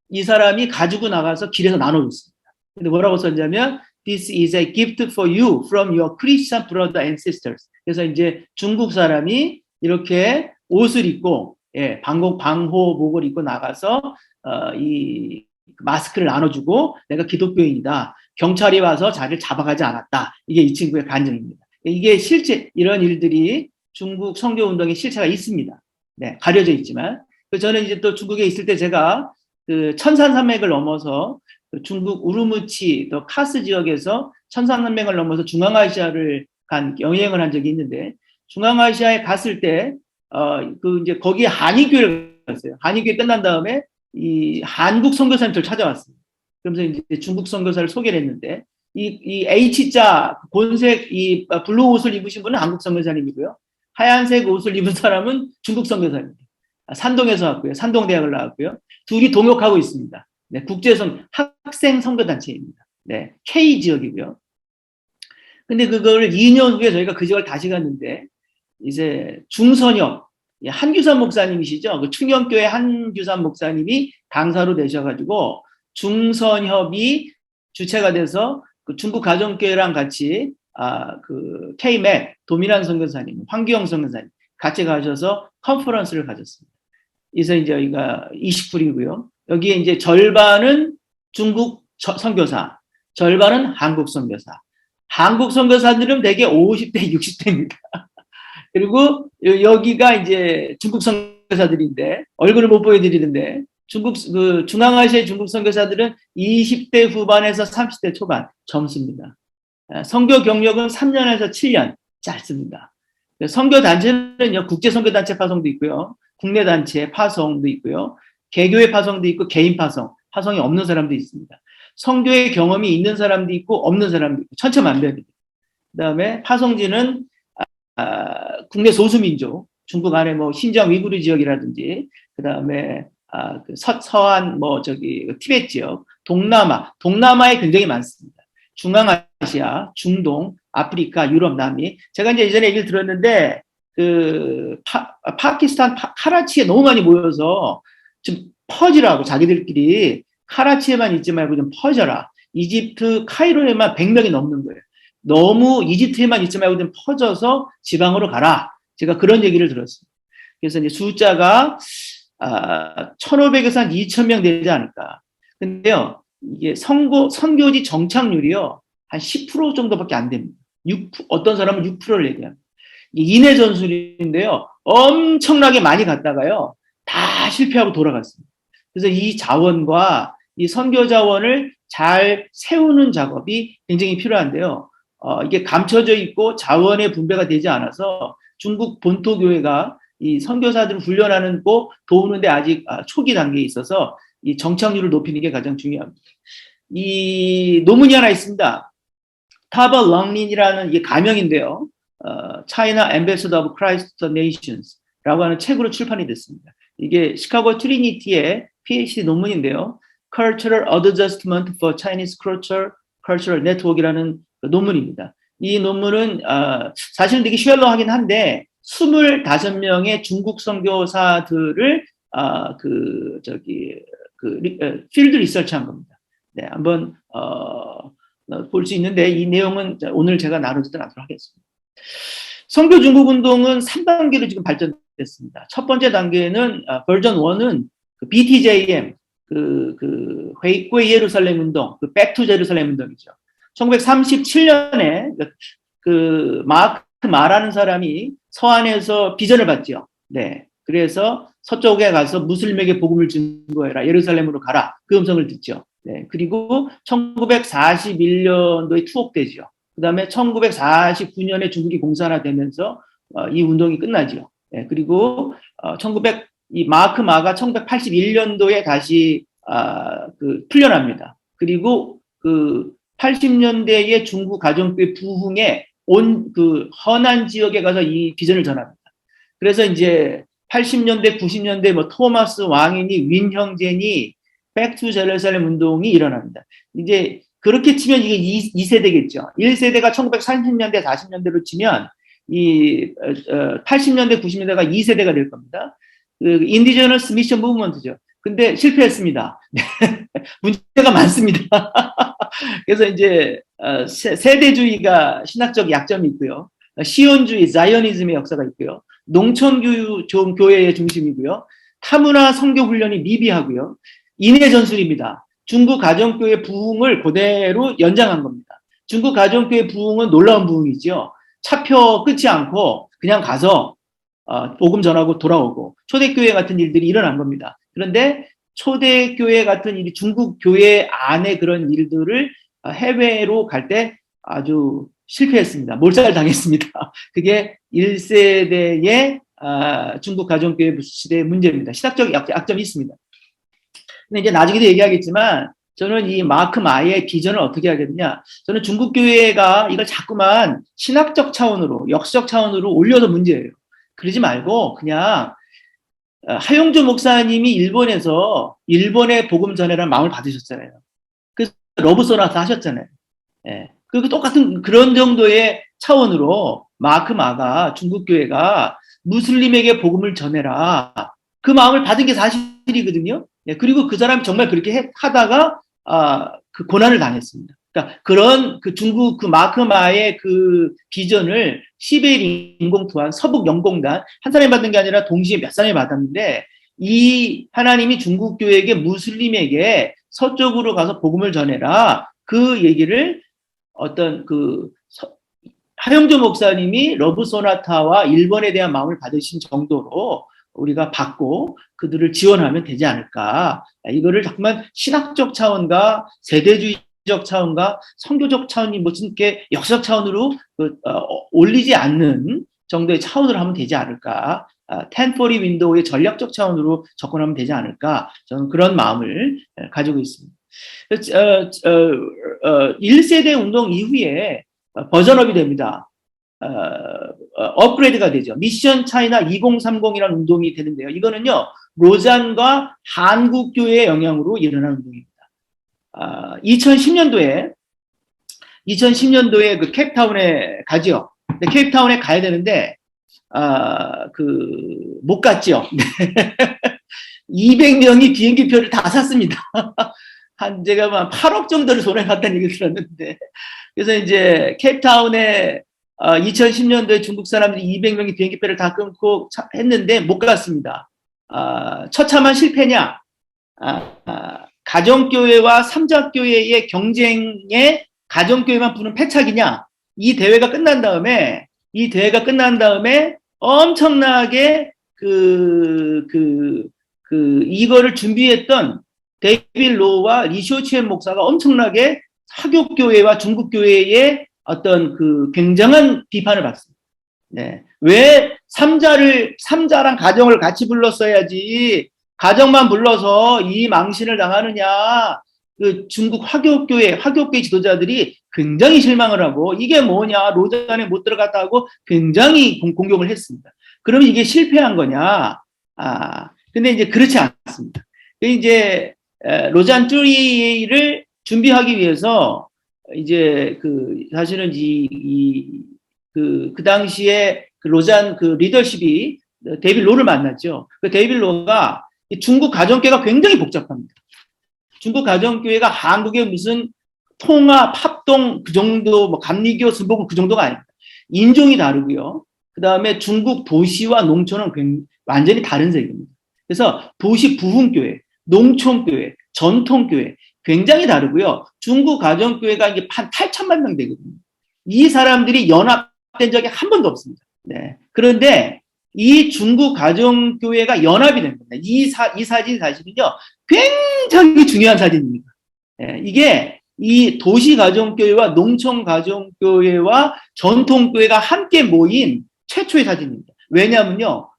[SPEAKER 5] 이 사람이 가지고 나가서 길에서 나눠줬습니다. 근데 뭐라고 썼냐면 This is a gift for you from your Christian brother and sisters. 그래서 이제 중국 사람이 이렇게 옷을 입고, 예, 방호복을 입고 나가서 이 마스크를 나눠주고 내가 기독교인이다. 경찰이 와서 자기를 잡아가지 않았다. 이게 이 친구의 간증입니다. 이게 실제 이런 일들이 중국 선교 운동의 실체가 있습니다. 네, 가려져 있지만. 저는 이제 또 중국에 있을 때 제가 그 천산산맥을 넘어서 중국 우르무치 또 카스 지역에서 천산산맥을 넘어서 중앙아시아를 여행을 한 적이 있는데, 중앙아시아에 갔을 때 이제 거기에 한인교회를 갔어요. 한인교회 끝난 다음에 이 한국 선교사님 저를 찾아왔습니다. 그러면서 이제 중국 선교사를 소개를 했는데, 이 H자 본색 이 블루 옷을 입으신 분은 한국 선교사님이고요. 하얀색 옷을 입은 사람은 중국 선교사입니다. 산동에서 왔고요. 산동대학을 나왔고요. 둘이 동역하고 있습니다. 네, 국제선 학생 선교단체입니다. 네, K 지역이고요. 근데 그걸 2년 후에 저희가 그 지역을 다시 갔는데, 이제 중선협 한규삼 목사님이시죠. 그 충영교회 한규삼 목사님이 강사로 되셔가지고 중선협이 주체가 돼서 그 중국 가정교회랑 같이 그 K-맥 도미란 선교사님, 황규영 선교사님 같이 가셔서 컨퍼런스를 가졌습니다. 그래서 이제 여기가 29이고요. 여기에 이제 절반은 중국 선교사, 절반은 한국 선교사. 한국 선교사들은 대개 50대, 60대입니다. 그리고 여기가 이제 중국 선교사들인데, 얼굴을 못 보여드리는데, 중앙아시아의 중국 선교사들은 20대 후반에서 30대 초반 젊습니다. 선교 경력은 3년에서 7년 짧습니다. 선교 단체는요, 국제 선교 단체 파송도 있고요, 국내 단체 파송도 있고요, 개교회 파송도 있고 개인 파송이 없는 사람도 있습니다. 선교의 경험이 있는 사람도 있고 없는 사람도 있고 천차만별입니다. 그다음에 파송지는 국내 소수민족, 중국 안에 뭐 신장 위구르 지역이라든지, 그다음에 그 서한 티베트 지역, 동남아에 굉장히 많습니다. 중앙아시아, 중동, 아프리카, 유럽, 남미. 제가 이제 예전에 얘기를 들었는데 그 파키스탄 카라치에 너무 많이 모여서 좀 퍼지라고, 자기들끼리 카라치에만 있지 말고 좀 퍼져라. 이집트 카이로에만 100명이 넘는 거예요. 너무 이집트에만 있지 말고 좀 퍼져서 지방으로 가라. 제가 그런 얘기를 들었습니다. 그래서 이제 숫자가 1,500에서 한 2,000명 되지 않을까. 근데요, 이게 선교지 정착률이요, 한 10% 정도밖에 안 됩니다. 어떤 사람은 6%를 얘기합니다. 인해 전술인데요, 엄청나게 많이 갔다가요, 다 실패하고 돌아갔습니다. 그래서 이 자원과 이 선교 자원을 잘 세우는 작업이 굉장히 필요한데요. 이게 감춰져 있고 자원의 분배가 되지 않아서 중국 본토 교회가 이 선교사들을 훈련하는 거 도우는데 아직 초기 단계에 있어서 이 정착률을 높이는 게 가장 중요합니다. 이 논문이 하나 있습니다. 타버 렁린이라는 이게 가명인데요. China Ambassador of Christ to Nations라고 하는 책으로 출판이 됐습니다. 이게 시카고 트리니티의 PhD 논문인데요. Cultural Adjustment for Chinese Cultural Network이라는 논문입니다. 이 논문은 사실 되게 쉘러하긴 한데 25명의 중국 선교사들을 필드 리서치한 겁니다. 네, 한번 볼 수 있는데 이 내용은 오늘 제가 나누지도 않도록 하겠습니다. 선교 중국 운동은 3단계로 지금 발전됐습니다. 첫 번째 단계는 버전 1은 그 BTJM 회귀 예루살렘 운동, 백투 제루살렘 운동이죠. 1937년에 그 마크 마라는 사람이 서안에서 비전을 받죠. 네. 그래서 서쪽에 가서 무슬림에게 복음을 증거해라. 예루살렘으로 가라. 그 음성을 듣죠. 네. 그리고 1941년도에 투옥되죠. 그 다음에 1949년에 중국이 공산화되면서 이 운동이 끝나죠. 네. 그리고 이 마크 마가 1981년도에 다시 풀려납니다. 그리고 그 80년대의 중국 가정교회 부흥에 온 그 허난 지역에 가서 이 비전을 전합니다. 그래서 이제 80년대, 90년대 뭐 토마스 왕이니 윈 형제니 백투 제루살렘 운동이 일어납니다. 이제 그렇게 치면 이게 2세대겠죠. 1세대가 1930년대, 40년대로 치면 이 80년대, 90년대가 2세대가 될 겁니다. 그 인디저너스 미션 무브먼트죠. 근데 실패했습니다. 문제가 많습니다. 그래서 이제 세대주의가 신학적 약점이 있고요. 시온주의, 자이어니즘의 역사가 있고요. 농촌교회의 중심이고요. 타문화 선교 훈련이 미비하고요. 인해 전술입니다. 중국 가정교회 부흥을 그대로 연장한 겁니다. 중국 가정교회 부흥은 놀라운 부흥이죠. 차표 끊지 않고 그냥 가서 복음 전하고 돌아오고 초대교회 같은 일들이 일어난 겁니다. 그런데 초대교회 같은 일이 중국 교회 안에 그런 일들을 해외로 갈 때 아주 실패했습니다. 몰살당했습니다. 그게 1세대의 중국 가정교회 시대의 문제입니다. 신학적 약점이 있습니다. 근데 이제 나중에도 얘기하겠지만 저는 이 마크 마의 비전을 어떻게 하겠느냐. 저는 중국 교회가 이걸 자꾸만 신학적 차원으로, 역사적 차원으로 올려서 문제예요. 그러지 말고 그냥 하용조 목사님이 일본에서 일본의 복음 전해라는 마음을 받으셨잖아요. 그래서 러브 소나타 하셨잖아요. 예. 그리고 똑같은 그런 정도의 차원으로 마크 마가 중국 교회가 무슬림에게 복음을 전해라. 그 마음을 받은 게 사실이거든요. 예. 그리고 그 사람이 정말 그렇게 하다가 그 고난을 당했습니다. 그러니까 그런 그 중국 그 마크 마의 그 비전을 시베리 인공투한 서북 연공단 한 사람이 받은 게 아니라 동시에 몇 사람이 받았는데 이 하나님이 중국 교회에게 무슬림에게 서쪽으로 가서 복음을 전해라. 그 얘기를 어떤 그 하용조 목사님이 러브 소나타와 일본에 대한 마음을 받으신 정도로 우리가 받고 그들을 지원하면 되지 않을까. 이거를 자꾸만 신학적 차원과 세대주의적 차원과 선교적 차원이 무슨 게 역사적 차원으로 올리지 않는 정도의 차원으로 하면 되지 않을까. 1040 윈도우의 전략적 차원으로 접근하면 되지 않을까. 저는 그런 마음을 가지고 있습니다. 1세대 운동 이후에 버전업이 됩니다. 업그레이드가 되죠. 미션 차이나 2030이라는 운동이 되는데요. 이거는요, 로잔과 한국교회의 영향으로 일어난 운동입니다. 2010년도에 그 케이프타운에 가죠. 근데 케이프타운에 가야 되는데, 못 갔죠. 200명이 비행기표를 다 샀습니다. 제가 8억 정도를 손해 봤다는 얘기를 들었는데. 그래서 이제 케이프타운에 2010년도에 중국 사람들이 200명이 비행기표를 다 끊고 했는데 못 갔습니다. 처참한 실패냐? 가정교회와 삼자교회의 경쟁에 가정교회만 부는 패착이냐? 이 대회가 끝난 다음에 엄청나게 이거를 준비했던 데이빗 로우와 리쇼치엔 목사가 엄청나게 사교교회와 중국교회의 어떤 그 굉장한 비판을 받습니다. 네. 왜 삼자랑 가정을 같이 불렀어야지 가정만 불러서 이 망신을 당하느냐. 그 중국 화교교회 지도자들이 굉장히 실망을 하고 이게 뭐냐 로잔에 못 들어갔다 하고 굉장히 공격을 했습니다. 그러면 이게 실패한 거냐? 근데 이제 그렇지 않습니다. 이제 로잔 쭈리를 준비하기 위해서 이제 사실은 그 당시에 그 로잔 그 리더십이 데이빗 로를 만났죠. 그 데이빗 로가 중국 가정교회가 굉장히 복잡합니다. 중국 가정교회가 한국의 무슨 통합, 합동 그 정도, 뭐 감리교, 순복음 그 정도가 아닙니다. 인종이 다르고요. 그 다음에 중국 도시와 농촌은 완전히 다른 세계입니다. 그래서 도시 부흥교회, 농촌교회, 전통교회 굉장히 다르고요. 중국 가정교회가 이게 한 8천만 명 되거든요. 이 사람들이 연합된 적이 한 번도 없습니다. 네. 그런데 이 중국 가정교회가 연합이 된 겁니다. 이 사진 사실은요, 굉장히 중요한 사진입니다. 네. 이게 이 도시 가정교회와 농촌 가정교회와 전통교회가 함께 모인 최초의 사진입니다. 왜냐하면요,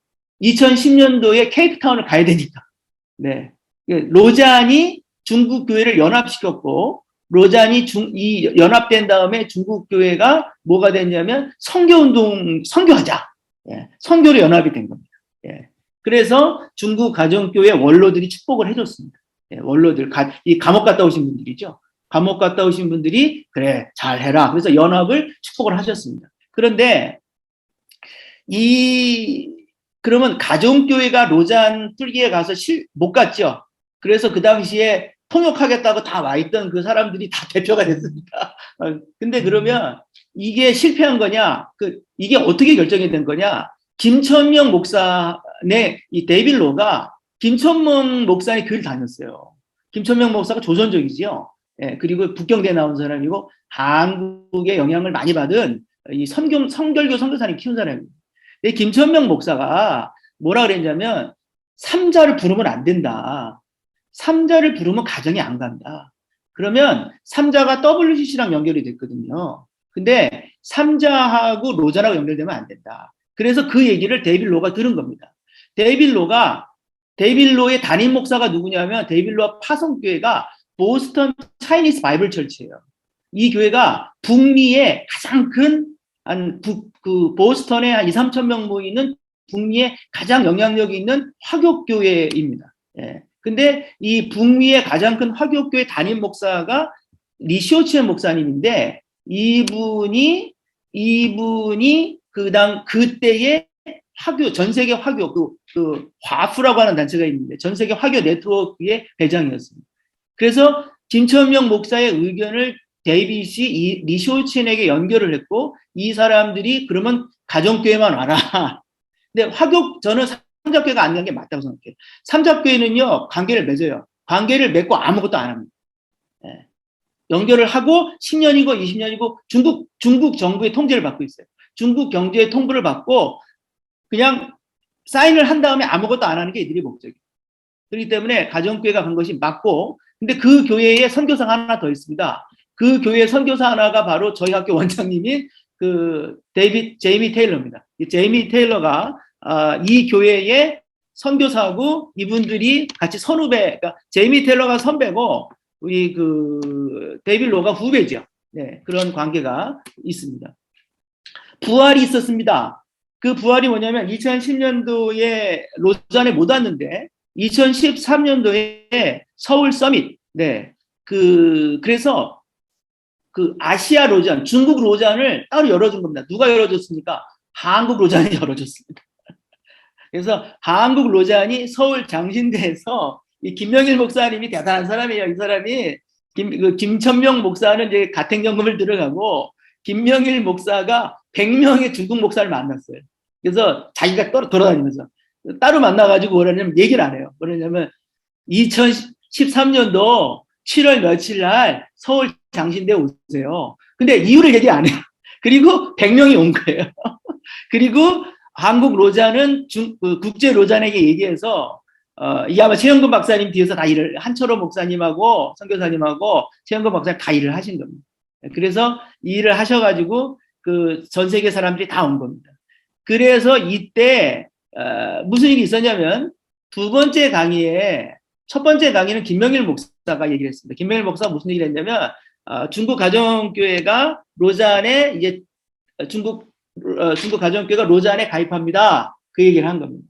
[SPEAKER 5] 2010년도에 케이프타운을 가야 되니까. 네. 로잔이 중국 교회를 연합시켰고 로잔이 이 연합된 다음에 중국 교회가 뭐가 됐냐면 선교하자. 예, 선교로 연합이 된 겁니다. 예. 그래서 중국 가정교회 원로들이 축복을 해줬습니다. 예, 원로들, 이 감옥 갔다 오신 분들이죠. 감옥 갔다 오신 분들이 그래 잘해라. 그래서 연합을 축복을 하셨습니다. 그런데 그러면 가정교회가 로잔 뚫기에 가서 못 갔죠. 그래서 그 당시에 통역하겠다고 다 와 있던 그 사람들이 다 대표가 됐습니다. 근데 그러면 이게 실패한 거냐? 이게 어떻게 결정이 된 거냐? 김천명 목사의 이 데이빗 로가 김천명 목사의 교회를 다녔어요. 김천명 목사가 조선족이지요. 예, 그리고 북경대 나온 사람이고 한국의 영향을 많이 받은 이 성결교 선교사님 키운 사람입니다. 근데 김천명 목사가 뭐라 그랬냐면 삼자를 부르면 안 된다. 삼자를 부르면 가정이 안 간다. 그러면 삼자가 WCC랑 연결이 됐거든요. 근데 삼자하고 로잔하고 연결되면 안 된다. 그래서 그 얘기를 데이빗 로가 들은 겁니다. 데이빗 로의 담임 목사가 누구냐면 데이빗 로 파송교회가 보스턴 차이니스 바이블 철치예요. 이 교회가 북미의 가장 큰 보스턴에 한 2~3천 명 모이는 북미의 가장 영향력이 있는 화교교회입니다. 예. 근데 이 북미의 가장 큰 화교교회 담임 목사가 리쇼치엔 목사님인데 이분이 그때의 화교, 전 세계 화교, 화프라고 하는 단체가 있는데 전 세계 화교 네트워크의 회장이었습니다. 그래서 김천명 목사의 의견을 데이빗이 리쇼치엔에게 연결을 했고 이 사람들이 그러면 가정교회만 와라. 근데 저는 삼잡교회가 안 간 게 맞다고 생각해요. 삼잡교회는요, 관계를 맺어요. 관계를 맺고 아무것도 안 합니다. 예. 연결을 하고 10년이고 20년이고 중국 정부의 통제를 받고 있어요. 중국 경제의 통보를 받고 그냥 사인을 한 다음에 아무것도 안 하는 게 이들의 목적이에요. 그렇기 때문에 가정교회가 간 것이 맞고, 근데 그 교회에 선교사가 하나 더 있습니다. 그 교회 선교사 하나가 바로 저희 학교 원장님인 제이미 테일러입니다. 제이미 테일러가 이 교회의 선교사고 이분들이 같이 선후배, 그러니까 제이미 테일러가 선배고 우리 데이빗 로가 후배죠. 네, 그런 관계가 있습니다. 부활이 있었습니다. 그 부활이 뭐냐면 2010년도에 로잔에 못 왔는데 2013년도에 서울 서밋. 네. 그래서 아시아 로잔, 중국 로잔을 따로 열어준 겁니다. 누가 열어줬습니까? 한국 로잔이 열어줬습니다. 그래서 한국 로잔이 서울 장신대에서 이 김명일 목사님이 대단한 사람이에요. 이 사람이 김천명 목사는 이제 가택연금을 들어가고 김명일 목사가 100명의 중국 목사를 만났어요. 그래서 자기가 돌아다니면서 따로 만나가지고 뭐라냐면 얘기를 안 해요. 뭐냐면 2013년도 7월 며칠 날 서울 장신대 오세요. 근데 이유를 얘기 안 해요. 그리고 100명이 온 거예요. 그리고 한국 로잔은 국제 로잔에게 얘기해서 이게 아마 최영근 박사님 뒤에서 다 일을 한철호 목사님하고 선교사님하고 최영근 박사님 다 일을 하신 겁니다. 그래서 이 일을 하셔가지고 전 세계 사람들이 다 온 겁니다. 그래서 이때 무슨 일이 있었냐면 두 번째 강의에 첫 번째 강의는 김명일 목사가 얘기를 했습니다. 김명일 목사가 무슨 얘기를 했냐면 중국 가정교회가 로잔에 이제 중국 가정교회가 로잔에 가입합니다. 그 얘기를 한 겁니다.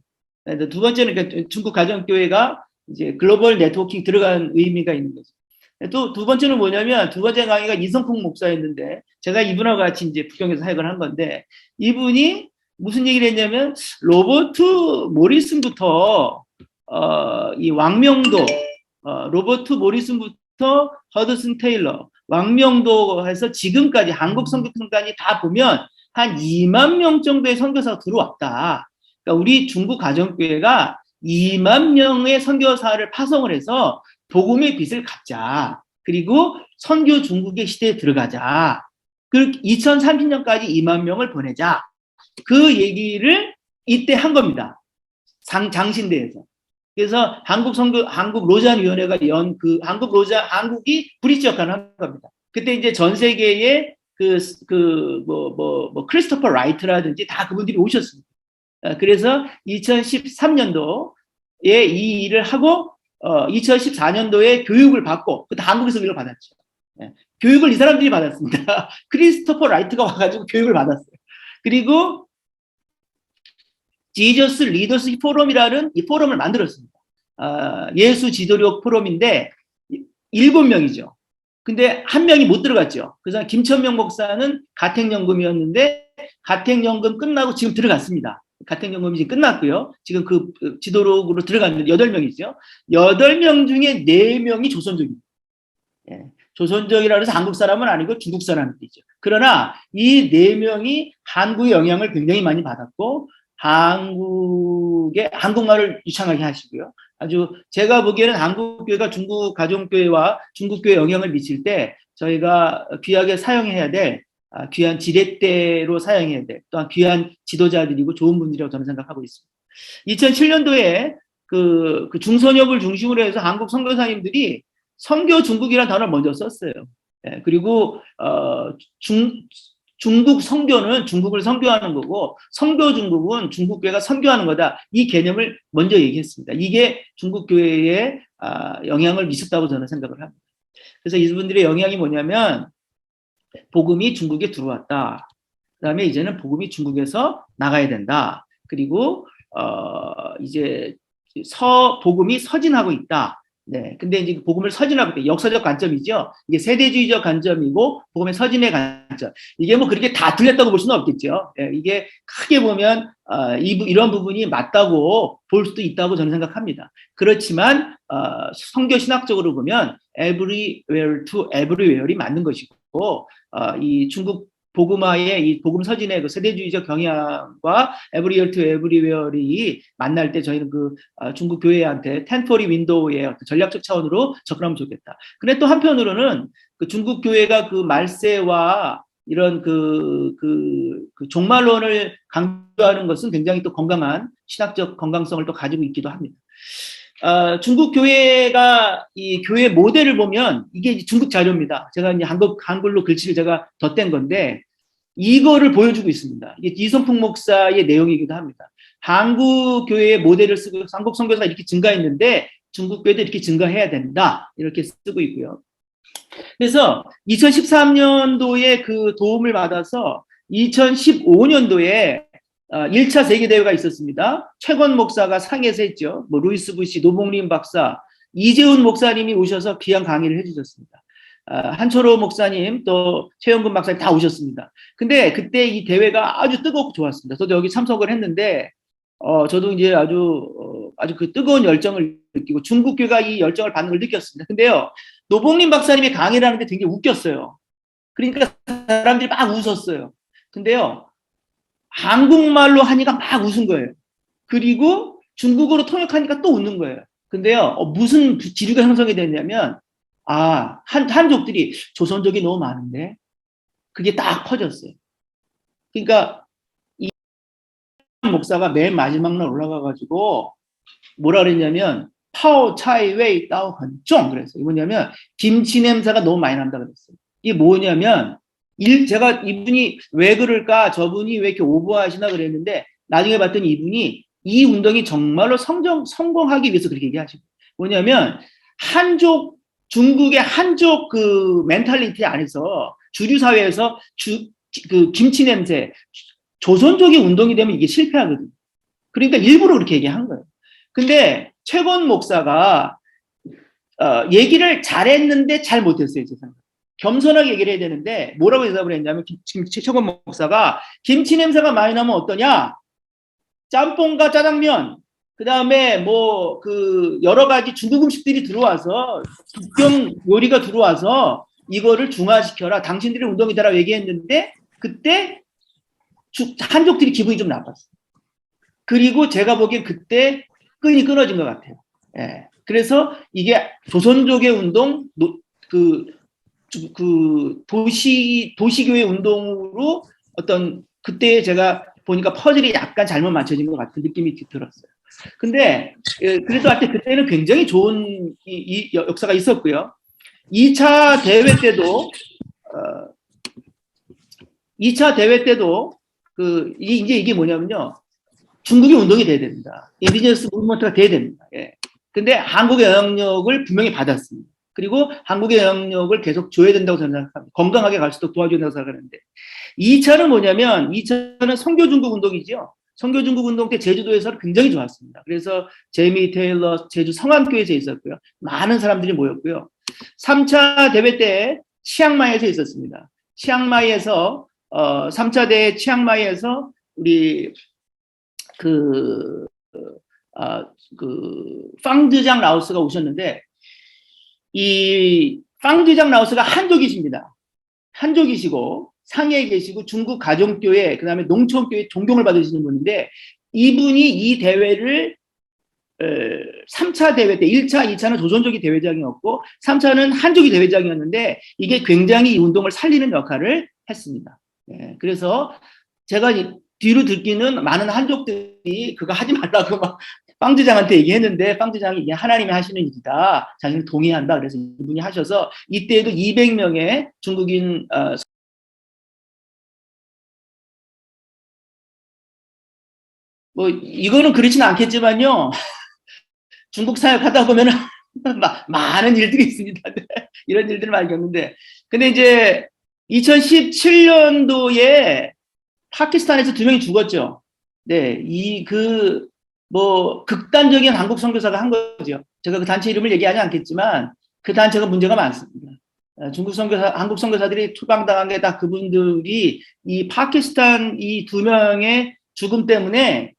[SPEAKER 5] 두 번째는 중국 가정교회가 이제 글로벌 네트워킹 들어간 의미가 있는 거죠. 또 두 번째는 뭐냐면 두 번째 강의가 이성풍 목사였는데 제가 이분하고 같이 이제 북경에서 사역을 한 건데 이분이 무슨 얘기를 했냐면 로버트 모리슨부터 이 왕명도 로버트 모리슨부터 허드슨 테일러 왕명도 해서 지금까지 한국 선교단이 다 보면 한 2만 명 정도의 선교사가 들어왔다. 그러니까 우리 중국 가정교회가 2만 명의 선교사를 파송을 해서 복음의 빛을 갚자. 그리고 선교 중국의 시대에 들어가자. 그 2030년까지 2만 명을 보내자. 그 얘기를 이때 한 겁니다. 장신대에서. 그래서 한국 로잔위원회가 한국이 브릿지 역할을 한 겁니다. 그때 이제 전 세계에 크리스토퍼 라이트라든지 다 그분들이 오셨습니다. 그래서 2013년도에 이 일을 하고 2014년도에 교육을 받고 그때 한국에서 교육을 받았죠. 예. 교육을 이 사람들이 받았습니다. 크리스토퍼 라이트가 와가지고 교육을 받았어요. 그리고 지저스 리더십 포럼이라는 이 포럼을 만들었습니다. 예수 지도력 포럼인데 7명이죠. 근데 한 명이 못 들어갔죠. 그래서 김천명 목사는 가택연금이었는데 가택연금 끝나고 지금 들어갔습니다. 가택연금이 지금 끝났고요. 지금 그 지도록으로 들어갔는데 8명이죠. 8명 중에 4명이 조선족입니다. 예. 조선족이라 해서 한국 사람은 아니고 중국 사람들이죠. 그러나 이 4명이 한국의 영향을 굉장히 많이 받았고 한국말을 유창하게 하시고요. 아주 제가 보기에는 한국교회가 중국 가정교회와 중국교회에 영향을 미칠 때 저희가 귀하게 사용해야 될 귀한 지렛대로 사용해야 될 또한 귀한 지도자들이고 좋은 분들이라고 저는 생각하고 있습니다. 2007년도에 그 중선역을 중심으로 해서 한국 선교사님들이 선교 중국이라는 단어를 먼저 썼어요. 예, 그리고 중국 선교는 중국을 선교하는 거고 선교 중국은 중국교회가 선교하는 거다. 이 개념을 먼저 얘기했습니다. 이게 중국교회에 영향을 미쳤다고 저는 생각을 합니다. 그래서 이분들의 영향이 뭐냐면 복음이 중국에 들어왔다. 그다음에 이제는 복음이 중국에서 나가야 된다. 그리고 이제 복음이 서진하고 있다. 네, 근데 이제 복음을 서진하고 있다. 역사적 관점이죠. 이게 세대주의적 관점이고 복음의 서진의 관점. 이게 뭐 그렇게 다 틀렸다고 볼 수는 없겠죠. 네, 이게 크게 보면 이런 부분이 맞다고 볼 수도 있다고 저는 생각합니다. 그렇지만 성교 신학적으로 보면 everywhere to everywhere이 맞는 것이고 이 중국 복음화의 이 복음 서진의 그 세대주의적 경향과 everywhere to everywhere이 만날 때 저희는 중국 교회한테 1040 윈도우의 전략적 차원으로 접근하면 좋겠다. 근데 또 한편으로는 그 중국 교회가 그 말세와 이런 그 종말론을 강조하는 것은 굉장히 또 건강한 신학적 건강성을 또 가지고 있기도 합니다. 중국 교회가 이 교회 모델을 보면 이게 중국 자료입니다. 제가 이제 한글로 글씨를 제가 덧댄 건데 이거를 보여주고 있습니다. 이게 이성풍 목사의 내용이기도 합니다. 한국 교회의 모델을 쓰고 한국 선교사가 이렇게 증가했는데 중국 교회도 이렇게 증가해야 된다. 이렇게 쓰고 있고요. 그래서 2013년도에 그 도움을 받아서 2015년도에 1차 세계대회가 있었습니다. 최건 목사가 상에서 했죠. 뭐 루이스 부시, 노봉림 박사, 이재훈 목사님이 오셔서 귀한 강의를 해주셨습니다. 한철호 목사님, 또 최영근 박사님 다 오셨습니다. 근데 그때 이 대회가 아주 뜨겁고 좋았습니다. 저도 여기 참석을 했는데, 저도 이제 아주 그 뜨거운 열정을 느끼고 중국교회가 이 열정을 받는 걸 느꼈습니다. 근데요, 노봉림 박사님이 강의를 하는데 되게 웃겼어요. 그러니까 사람들이 막 웃었어요. 근데요, 한국말로 하니까 막 웃은 거예요. 그리고 중국어로 통역하니까 또 웃는 거예요. 근데요, 무슨 기류가 형성이 됐냐면, 한족들이 조선족이 너무 많은데, 그게 딱 퍼졌어요. 그러니까, 이 목사가 맨 마지막 날 올라가가지고, 뭐라 그랬냐면, 파오 차이 웨이 따오 헌종 그랬어요. 이게 뭐냐면, 김치 냄새가 너무 많이 난다 그랬어요. 이게 뭐냐면, 제가 이분이 왜 그럴까, 저분이 왜 이렇게 오버하시나 그랬는데, 나중에 봤더니 이분이 이 운동이 정말로 성공하기 위해서 그렇게 얘기하시고, 뭐냐면, 중국의 한족 그 멘탈리티 안에서, 주류 사회에서 그 김치 냄새, 조선족의 운동이 되면 이게 실패하거든요. 그러니까 일부러 그렇게 얘기한 거예요. 근데 최건 목사가, 얘기를 잘했는데 잘 못했어요, 제 생각에. 겸손하게 얘기를 해야 되는데 뭐라고 대답을 했냐면 지금 최건 목사가 김치 냄새가 많이 나면 어떠냐? 짬뽕과 짜장면 그다음에 뭐 그 여러 가지 중국 음식들이 들어와서 국경 요리가 들어와서 이거를 중화시켜라. 당신들의 운동이 되라 얘기했는데 그때 한족들이 기분이 좀 나빴어요. 그리고 제가 보기엔 그때 끈이 끊어진 것 같아요. 예. 그래서 이게 조선족의 운동 도시교회 운동으로 어떤 그때 제가 보니까 퍼즐이 약간 잘못 맞춰진 것 같은 느낌이 들었어요. 근데 그래도 하여튼 그때는 굉장히 좋은 이 역사가 있었고요. 2차 대회 때도 이제 이게 뭐냐면요. 중국이 운동이 돼야 됩니다. 인디지너스 무브먼트가 돼야 됩니다. 예. 근데 한국의 영향력을 분명히 받았습니다. 그리고 한국의 영향력을 계속 줘야 된다고 생각합니다. 건강하게 갈 수 있도록 도와줘야 된다고 생각하는데 2차는 뭐냐면 2차는 선교 중국 운동이죠. 선교 중국 운동 때 제주도에서 굉장히 좋았습니다. 그래서 제이미 테일러 제주 성안교에서 있었고요. 많은 사람들이 모였고요. 3차 대회 때 치앙마이에서 있었습니다. 치앙마이에서 3차 대회 치앙마이에서 우리 팡드장 라오스가 오셨는데 이 팡드장 라오스가 한족이십니다. 한족이시고 상해에 계시고 중국 가정교회 그다음에 농촌교회 존경을 받으시는 분인데 이분이 이 대회를 3차 대회 때 1차, 2차는 조선족이 대회장이었고 3차는 한족이 대회장이었는데 이게 굉장히 이 운동을 살리는 역할을 했습니다. 예, 그래서 제가 뒤로 듣기는 많은 한족들이 그거 하지 말라고 막 빵주장한테 얘기했는데 빵주장이 이게 하나님이 하시는 일이다. 자신을 동의한다. 그래서 이분이 하셔서 이때에도 200명의 중국인 뭐 이거는 그렇지는 않겠지만요. 중국 사역하다 보면은 많은 일들이 있습니다. 이런 일들을 많이 겪는데 근데 이제 2017년도에 파키스탄에서 2명이 죽었죠. 네, 극단적인 한국 선교사가 한 거죠. 제가 그 단체 이름을 얘기하지 않겠지만 그 단체가 문제가 많습니다. 한국 선교사들이 추방당한 게 다 그분들이 이 파키스탄 이 2명의 죽음 때문에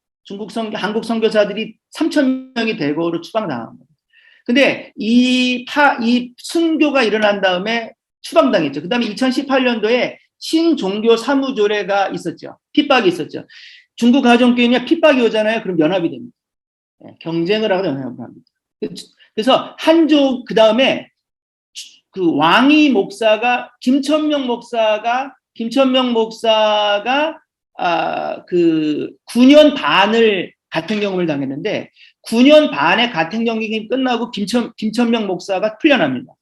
[SPEAKER 5] 한국 선교사들이 3,000명이 대거로 추방당한 거예요. 근데 이 순교가 일어난 다음에 추방당했죠. 그 다음에 2018년도에 신종교 사무조례가 있었죠. 핍박이 있었죠. 중국 가정교회냐 핍박이 오잖아요. 그럼 연합이 됩니다. 경쟁을 하고 연합을 합니다. 그래서 한족 그 다음에 그 왕이 목사가 김천명 목사가 그 9년 반을 같은 경험을 당했는데 9년 반의 같은 경험이 끝나고 김천명 목사가 풀려납니다.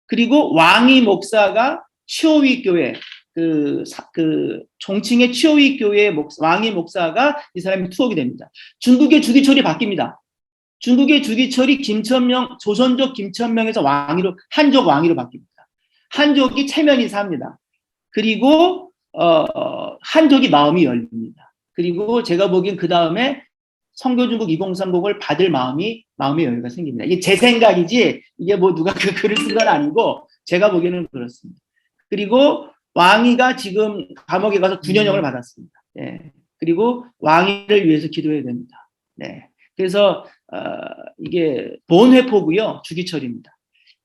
[SPEAKER 5] 그리고 왕이 목사가 치오위 교회 종칭의 치오위 교회의 왕이 목사가 이 사람이 투옥이 됩니다. 중국의 주기철이 바뀝니다. 중국의 주기철이 조선족 김천명에서 한족 왕위로 바뀝니다. 한족이 체면이 삽니다. 그리고 한족이 마음이 열립니다. 그리고 제가 보기엔 그 다음에 선교중국 2030을 받을 마음의 여유가 생깁니다. 이게 제 생각이지 이게 뭐 누가 그 글을 쓴 건 아니고 제가 보기에는 그렇습니다. 그리고 왕이가 지금 감옥에 가서 9년형을 받았습니다. 예. 그리고 왕위를 위해서 기도해야 됩니다. 네. 그래서 이게 본회포고요. 주기철입니다.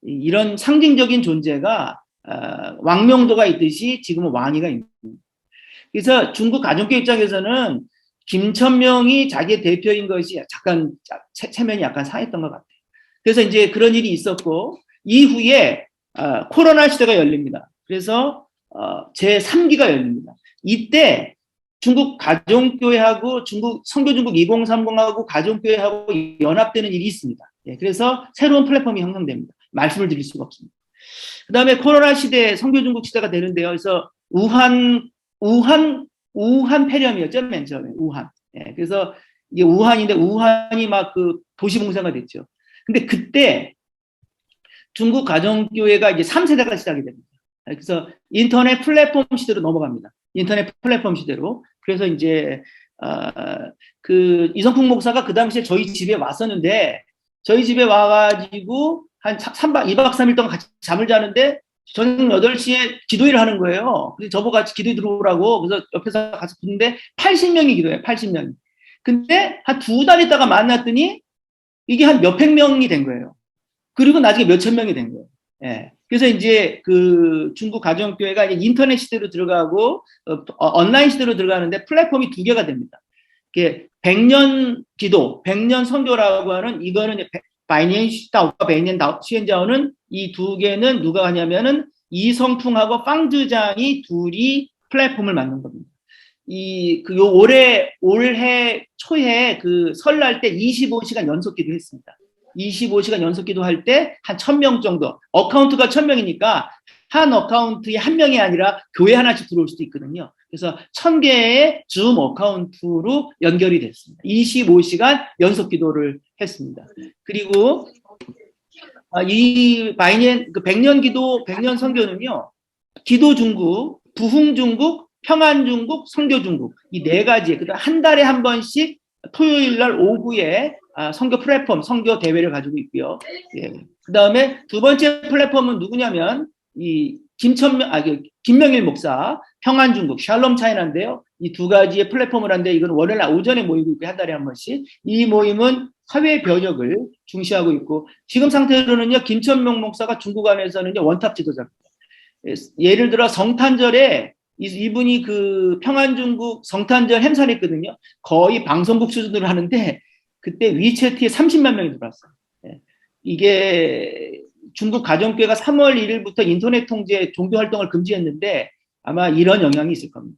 [SPEAKER 5] 이런 상징적인 존재가 왕명도가 있듯이 지금은 왕위가 있습니다. 그래서 중국 가정교회 입장에서는 김천명이 자기의 대표인 것이 잠깐 체면이 약간 상했던 것 같아요. 그래서 이제 그런 일이 있었고 이후에 코로나 시대가 열립니다. 그래서 제3기가 열립니다. 이때 중국 가정교회하고 선교중국 2030하고 가정교회하고 연합되는 일이 있습니다. 예, 그래서 새로운 플랫폼이 형성됩니다. 말씀을 드릴 수가 없습니다. 그 다음에 코로나 시대, 선교중국 시대가 되는데요. 그래서 우한 폐렴이었죠, 맨 처음에 우한. 예, 그래서 이게 우한인데 우한이 막 그 도시 봉쇄가 됐죠. 근데 그때 중국 가정교회가 이제 3세대가 시작이 됩니다. 그래서 인터넷 플랫폼 시대로 넘어갑니다. 인터넷 플랫폼 시대로. 그래서 이제 그 이성풍 목사가 그 당시에 저희 집에 왔었는데 저희 집에 와가지고 한 2박 3일 동안 같이 잠을 자는데 저녁 8시에 기도회를 하는 거예요. 그래서 저보고 같이 기도에 들어오라고. 그래서 옆에서 같이 붙는데 80명이 기도해요. 80명이. 근데 한 2달 있다가 만났더니 이게 한 몇백 명이 된 거예요. 그리고 나중에 몇천 명이 된 거예요. 예. 그래서 이제 그 중국 가정교회가 이제 인터넷 시대로 들어가고 온라인 시대로 들어가는데 플랫폼이 2개가 됩니다. 이게 100년 기도, 100년 선교라고 하는 이거는 바이니엔시다오와 베이니엔다오 시엔자오는 이 2개는 누가 하냐면은 이성풍하고 팡즈장이 둘이 플랫폼을 만든 겁니다. 올해 초에 그 설날 때 25시간 연속 기도했습니다. 25시간 연속 기도할 때 한 1000명 정도, 어카운트가 1000명이니까 한 어카운트에 한 명이 아니라 교회 하나씩 들어올 수도 있거든요. 그래서 1000개의 줌 어카운트로 연결이 됐습니다. 25시간 연속 기도를 했습니다. 그리고 이 바이넨 그 백년 백년 선교는요. 기도 중국, 부흥 중국, 평안 중국, 선교 중국 이 네 가지. 그다음 한 달에 한 번씩 토요일 날 오후에 선교 플랫폼, 선교 대회를 가지고 있고요. 예. 그다음에 두 번째 플랫폼은 누구냐면 이 김명일 목사 평안 중국 샬롬 차이나인데요. 이 두 가지의 플랫폼을 하는데 이건 월요일 오전에 모이고 있고 한 달에 한 번씩 이 모임은 사회 변혁을 중시하고 있고 지금 상태로는요 김천명 목사가 중국 안에서는요 원탑 지도자입니다. 예를 들어 성탄절에 이분이 그 평안중국 성탄절 행사를 했거든요. 거의 방송국 수준으로 하는데 그때 위챗에 30만 명이 들어왔어요. 이게 중국 가정교회가 3월 1일부터 인터넷 통제 종교 활동을 금지했는데 아마 이런 영향이 있을 겁니다.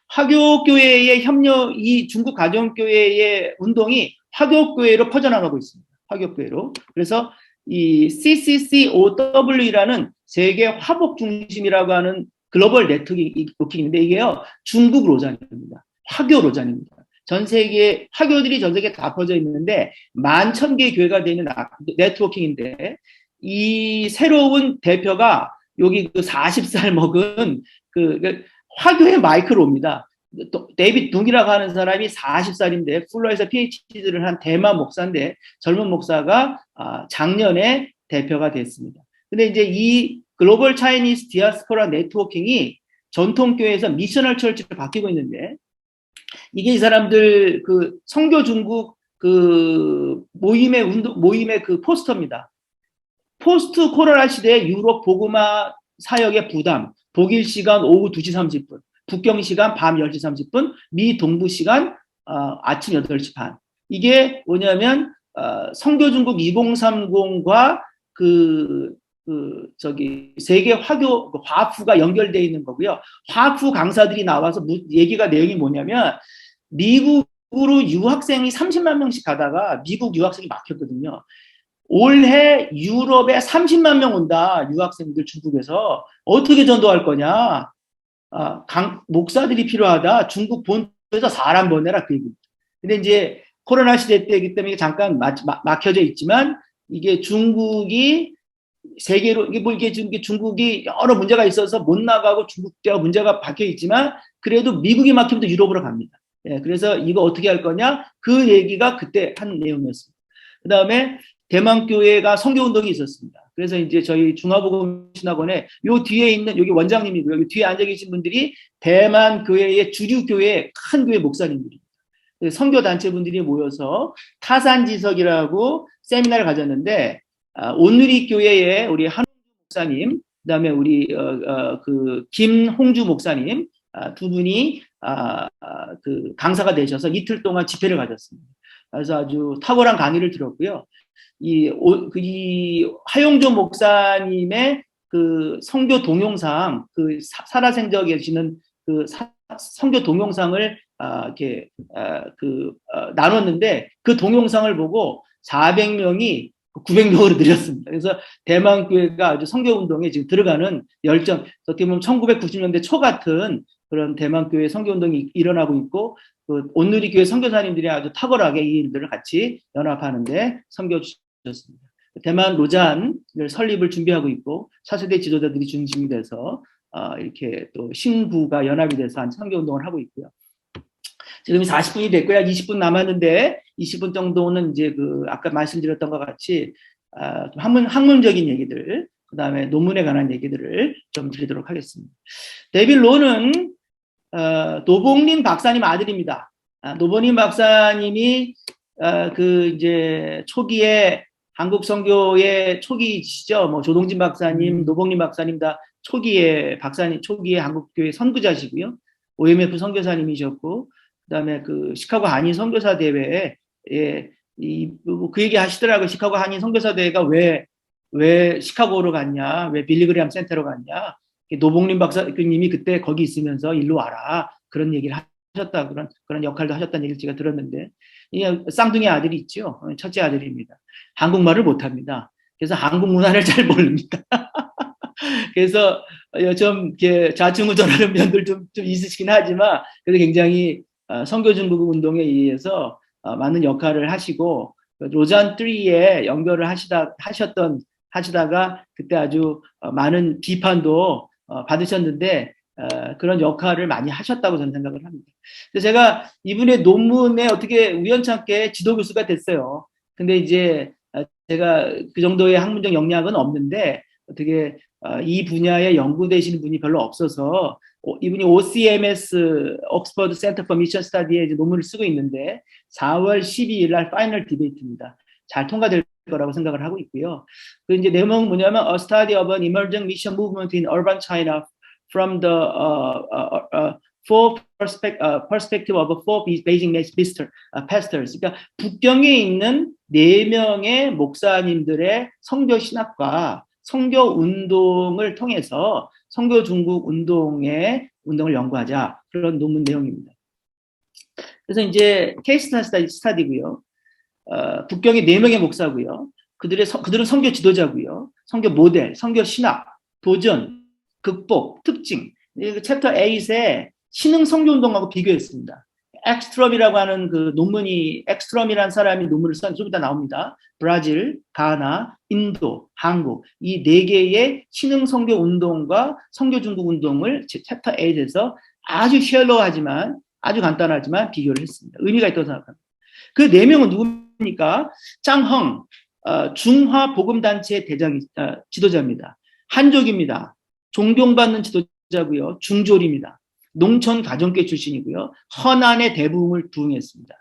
[SPEAKER 5] 화교교회의 협력, 이 중국 가정교회의 운동이 화교교회로 퍼져나가고 있습니다. 화교교회로. 그래서 이 CCCOW라는 세계 화복 중심이라고 하는 글로벌 네트워킹인데 이게요 중국 로잔입니다. 화교 로잔입니다. 전 세계 화교들이 전 세계에 다 퍼져 있는데 11,000개 교회가 되는 네트워킹인데 이 새로운 대표가 여기 그 40살 먹은 그 화교의 마이크로입니다. 데이빗 둥이라고 하는 사람이 40살인데 풀러에서 PhD를 한 대만 목사인데 젊은 목사가 작년에 대표가 됐습니다. 근데 이제 이 글로벌 차이니스 디아스포라 네트워킹이 전통교회에서 미셔널 철치로 바뀌고 있는데 이게 이 사람들 그 선교 중국 그 모임의 그 포스터입니다. 포스트 코로나 시대의 유럽 복음화 사역의 부담, 독일 시간 오후 2시 30분, 북경 시간 밤 10시 30분, 미 동부 시간 아침 8시 반. 이게 뭐냐면 선교 중국 2030과 세계 화교 화프가 연결되어 있는 거고요. 화프 강사들이 나와서 내용이 뭐냐면 미국으로 유학생이 30만 명씩 가다가 미국 유학생이 막혔거든요. 올해 유럽에 30만 명 온다. 유학생들 중국에서 어떻게 전도할 거냐. 목사들이 필요하다. 중국 본토에서 사람 보내라 그 얘기입니다. 근데 이제 코로나 시대 때이기 때문에 잠깐 막혀져 있지만 이게 중국이 세계로 이게 중국이 여러 문제가 있어서 못 나가고 중국과 문제가 박혀 있지만 그래도 미국이 막히면 또 유럽으로 갑니다. 예, 그래서 이거 어떻게 할 거냐 그 얘기가 그때 한 내용이었습니다. 그 다음에 대만교회가 선교운동이 있었습니다. 그래서 이제 저희 중화복음신학원에 요 뒤에 있는 여기 원장님이고요. 여기 뒤에 앉아 계신 분들이 대만교회의 주류교회 큰 교회 목사님들입니다. 선교단체분들이 모여서 타산지석이라고 세미나를 가졌는데 온누리 교회의 우리 한홍주 목사님, 그다음에 우리 그 김홍주 목사님 두 분이 그 강사가 되셔서 이틀 동안 집회를 가졌습니다. 그래서 아주 탁월한 강의를 들었고요. 이 하용조 목사님의 그 선교 동영상, 그 살아생전 계시는 그 선교 동영상을 나눴는데 그 동영상을 보고 400명이 900명으로 늘렸습니다. 그래서 대만교회가 아주 선교운동에 지금 들어가는 열정, 어떻게 보면 1990년대 초 같은 그런 대만교회 선교운동이 일어나고 있고, 그 온누리교회 선교사님들이 아주 탁월하게 이 일들을 같이 연합하는데 섬겨주셨습니다. 대만 로잔을 설립을 준비하고 있고, 차세대 지도자들이 중심이 돼서 이렇게 또 신부가 연합이 돼서 한 선교운동을 하고 있고요. 지금 40분이 됐고요. 20분 남았는데 20분 정도는 이제 그 아까 말씀드렸던 것 같이 학문적인 얘기들, 그 다음에 논문에 관한 얘기들을 좀 드리도록 하겠습니다. 데이빗 로는 노봉린 박사님 아들입니다. 노봉린 박사님이 그 이제 초기에 한국 선교의 초기시죠. 뭐 조동진 박사님, 노봉린 박사님 다 초기에 한국교회 선구자시고요. OMF 선교사님이셨고, 그다음에 그 시카고 한인 선교사 대회에 그 얘기 하시더라고요. 시카고 한인 선교사 대회가 왜 시카고로 갔냐, 왜 빌리그레암 센터로 갔냐. 노봉린 박사님이 그때 거기 있으면서 일로 와라 그런 얘기를 하셨다, 그런 역할도 하셨다는 얘기를 제가 들었는데, 쌍둥이 아들이 있죠. 첫째 아들입니다. 한국말을 못합니다. 그래서 한국 문화를 잘 모릅니다. 그래서 좀 이렇게 좌충우돌하는 면들 좀 있으시긴 하지만, 그래도 굉장히 선교중국 운동에 의해서 많은 역할을 하시고, 로잔 3에 연결을 하셨던 하시다가 그때 아주 많은 비판도 받으셨는데 그런 역할을 많이 하셨다고 저는 생각을 합니다. 그래서 제가 이분의 논문에 어떻게 우연찮게 지도교수가 됐어요. 근데 이제 제가 그 정도의 학문적 역량은 없는데 어떻게 이 분야에 연구되시는 분이 별로 없어서 이분이 OCMS 옥스퍼드 센터 포 미션 스터디에 이제 논문을 쓰고 있는데 4월 12일 날 파이널 디베이트입니다. 잘 통과될 거라고 생각을 하고 있고요. 그 이제 내용은 뭐냐면 A study of an emerging mission movement in urban China from the perspective of four Beijing pastors. 그러니까 북경에 있는 4명의 목사님들의 선교 신학과 선교 운동을 통해서 선교 중국 운동을 연구하자 그런 논문 내용입니다. 그래서 이제 케이스 스타디고요. 북경의 4명의 목사고요. 그들은 선교 지도자고요. 선교 모델, 선교 신학, 도전, 극복, 특징. 챕터 8에 신흥 선교 운동하고 비교했습니다. 엑스트럼이라고 하는 그 논문이 엑스트럼이라는 사람이 논문을 쓴 좀 이따 나옵니다. 브라질, 가나, 인도, 한국 이 4개의 신흥 선교 운동과 선교 중국 운동을 챕터 8에서 아주 셜로하지만 아주 간단하지만 비교를 했습니다. 의미가 있다고 생각합니다. 그 4명은 누굽니까? 짱헝 중화 복음 단체 지도자입니다. 한족입니다. 존경받는 지도자고요. 중졸입니다. 농촌 가정교 출신이고요. 허난의 대부흥을 부흥했습니다.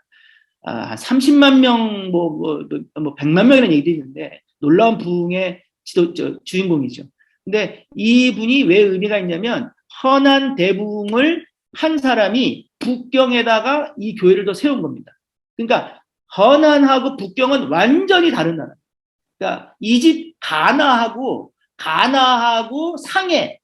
[SPEAKER 5] 30만 명, 100만 명이라는 얘기도 있는데 놀라운 부흥의 주인공이죠. 근데 이분이 왜 의미가 있냐면 허난 대부흥을 한 사람이 북경에다가 이 교회를 더 세운 겁니다. 그러니까 허난하고 북경은 완전히 다른 나라. 그러니까 이 집 가나하고 상해,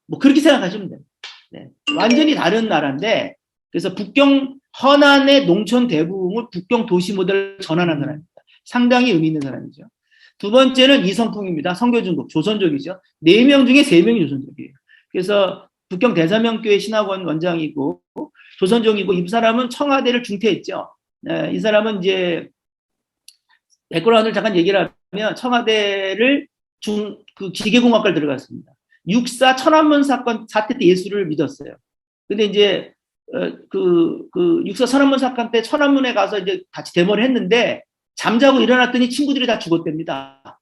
[SPEAKER 5] 뭐 그렇게 생각하시면 됩니다. 네, 완전히 다른 나라인데 그래서 북경 허난의 농촌 대부흥을 북경 도시 모델로 전환한 사람입니다. 상당히 의미 있는 사람이죠. 두 번째는 이성풍입니다. 선교중국 조선족이죠. 4명 중에 3명이 조선족이에요. 그래서 북경 대사명교회 신학원 원장이고 조선족이고 이 사람은 청와대를 중퇴했죠. 이 사람은 이제 백그라운드를 잠깐 얘기를 하면 청와대를 그 기계공학과를 들어갔습니다. 육사 천안문 사태 때 예수를 믿었어요. 근데 이제 그 육사 천안문 사건 때 천안문에 가서 이제 같이 데모를 했는데 잠자고 일어났더니 친구들이 다 죽었답니다.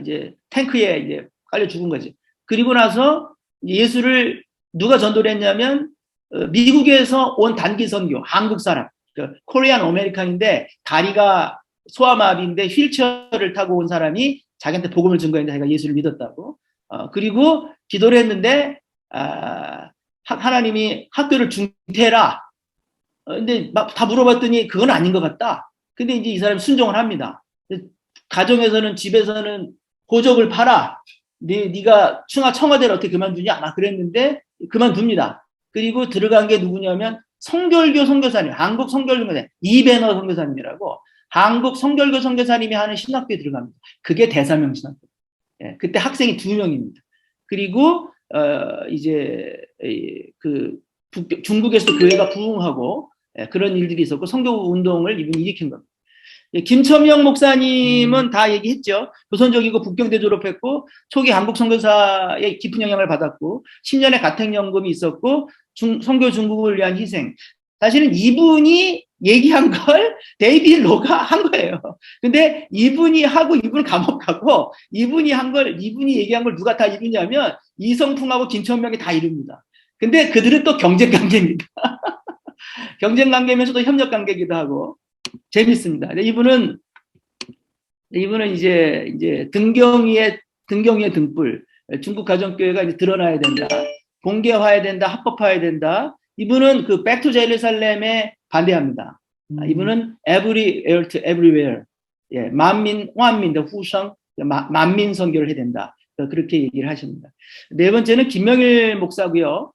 [SPEAKER 5] 이제 탱크에 이제 깔려 죽은 거지. 그리고 나서 예수를 누가 전도를 했냐면 미국에서 온 단기 선교, 한국 사람, 코리안 아메리칸인데 다리가 소아마비인데 휠체어를 타고 온 사람이 자기한테 복음을 준 거였는데 자기가 예수를 믿었다고. 그리고 기도를 했는데 하나님이 학교를 중퇴해라. 근데 다 물어봤더니 그건 아닌 것 같다. 근데 이제 이 사람이 순종을 합니다. 가정에서는 집에서는 호적을 팔아. 네가 청와대를 어떻게 그만두냐? 아마 그랬는데 그만둡니다. 그리고 들어간 게 누구냐면 성결교 선교사님, 한국 성결교 선교사님, 이배너 선교사님이라고 한국 성결교 선교사님이 하는 신학교에 들어갑니다. 그게 대사명 신학교. 그때 학생이 2명입니다. 그리고 이제 그 중국에서도 교회가 부흥하고 그런 일들이 있었고 선교 운동을 이분이 일으킨 겁니다. 김첨영 목사님은 다 얘기했죠. 조선족이고 북경대 졸업했고 초기 한국 선교사의 깊은 영향을 받았고 10년의 가택연금이 있었고 선교 중국을 위한 희생. 사실은 이분이 얘기한 걸 데이비드 로가 한 거예요. 근데 이분이 하고 이분 감옥 가고 이분이 얘기한 걸 누가 다 이루냐면 이성풍하고 김천명이 다 이룹니다. 근데 그들은 또 경쟁 관계입니다. 경쟁 관계면서도 협력 관계이기도 하고 재밌습니다. 이분은 이제 등경위의 등불, 중국 가정교회가 이제 드러나야 된다, 공개화해야 된다, 합법화해야 된다. 이분은 그 백투 제루살렘에 반대합니다. 이분은 everywhere to everywhere, 만민 후성, 만민 선교를 해야 된다. 그렇게 얘기를 하십니다. 네 번째는 김명일 목사고요.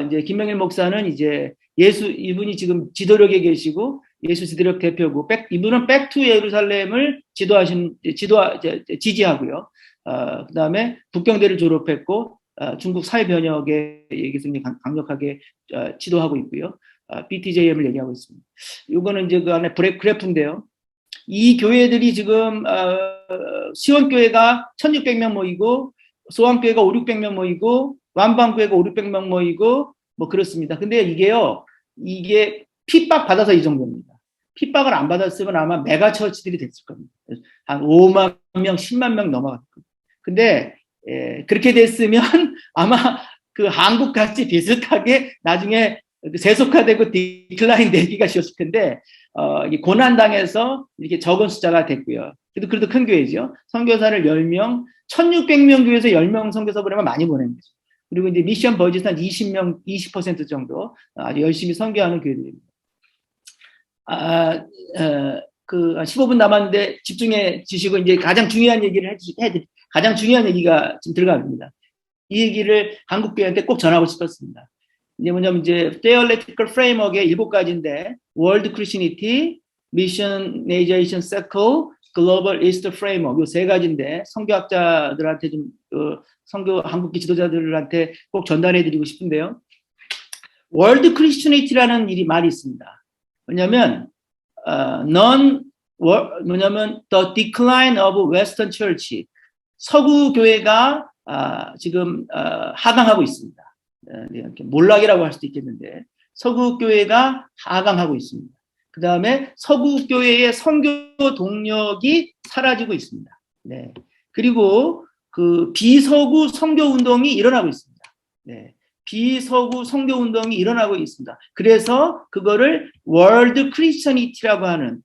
[SPEAKER 5] 이제 김명일 목사는 이제 이분이 지금 지도력에 계시고 예수 지도력 대표고 이분은 백투 예루살렘을 지지하고요. 그다음에 북경대를 졸업했고 중국 사회 변혁에 여기서 강력하게 지도하고 있고요. BTJM을 얘기하고 있습니다. 이거는 이제 그 안에 그래프인데요. 이 교회들이 지금 시원교회가 1600명 모이고, 소왕교회가 5, 600명 모이고, 완방교회가 5, 600명 모이고, 뭐 그렇습니다. 근데 이게 핍박 받아서 이 정도입니다. 핍박을 안 받았으면 아마 메가처치들이 됐을 겁니다. 한 5만 명, 10만 명 넘어갔을 겁니다. 근데 그렇게 됐으면 아마 그 한국 같이 비슷하게 나중에 세속화되고 디클라인 되기가 쉬웠을 텐데 고난당해서 이렇게 적은 숫자가 됐고요. 그래도 큰 교회죠. 선교사를 10명, 1600명 교회에서 10명 선교사 보내면 많이 보낸 거죠. 그리고 이제 미션 버짓 한 20명, 20% 정도 아주 열심히 선교하는 교회들입니다. 그 15분 남았는데 집중해 주시고 이제 가장 중요한 얘기를 가장 중요한 얘기가 지금 들어갑니다. 이 얘기를 한국 교회한테 꼭 전하고 싶었습니다. 이제 뭐냐면 이제 Theological Framework의 7가지인데 World Christianity, Missionization Circle, Global East Framework 이 3가지인데 선교학자들한테 좀 선교 한국계 지도자들한테 꼭 전달해드리고 싶은데요. World Christianity라는 말이 있습니다. 왜냐하면 뭐냐면 the decline of Western Church 서구 교회가 지금 하강하고 있습니다. 몰락이라고 할 수도 있겠는데 서구 교회가 하강하고 있습니다. 그 다음에 서구 교회의 선교 동력이 사라지고 있습니다. 네. 그리고 그 비서구 선교 운동이 일어나고 있습니다. 네. 비서구 선교 운동이 일어나고 있습니다. 그래서 그거를 월드 크리스천이티라고 하는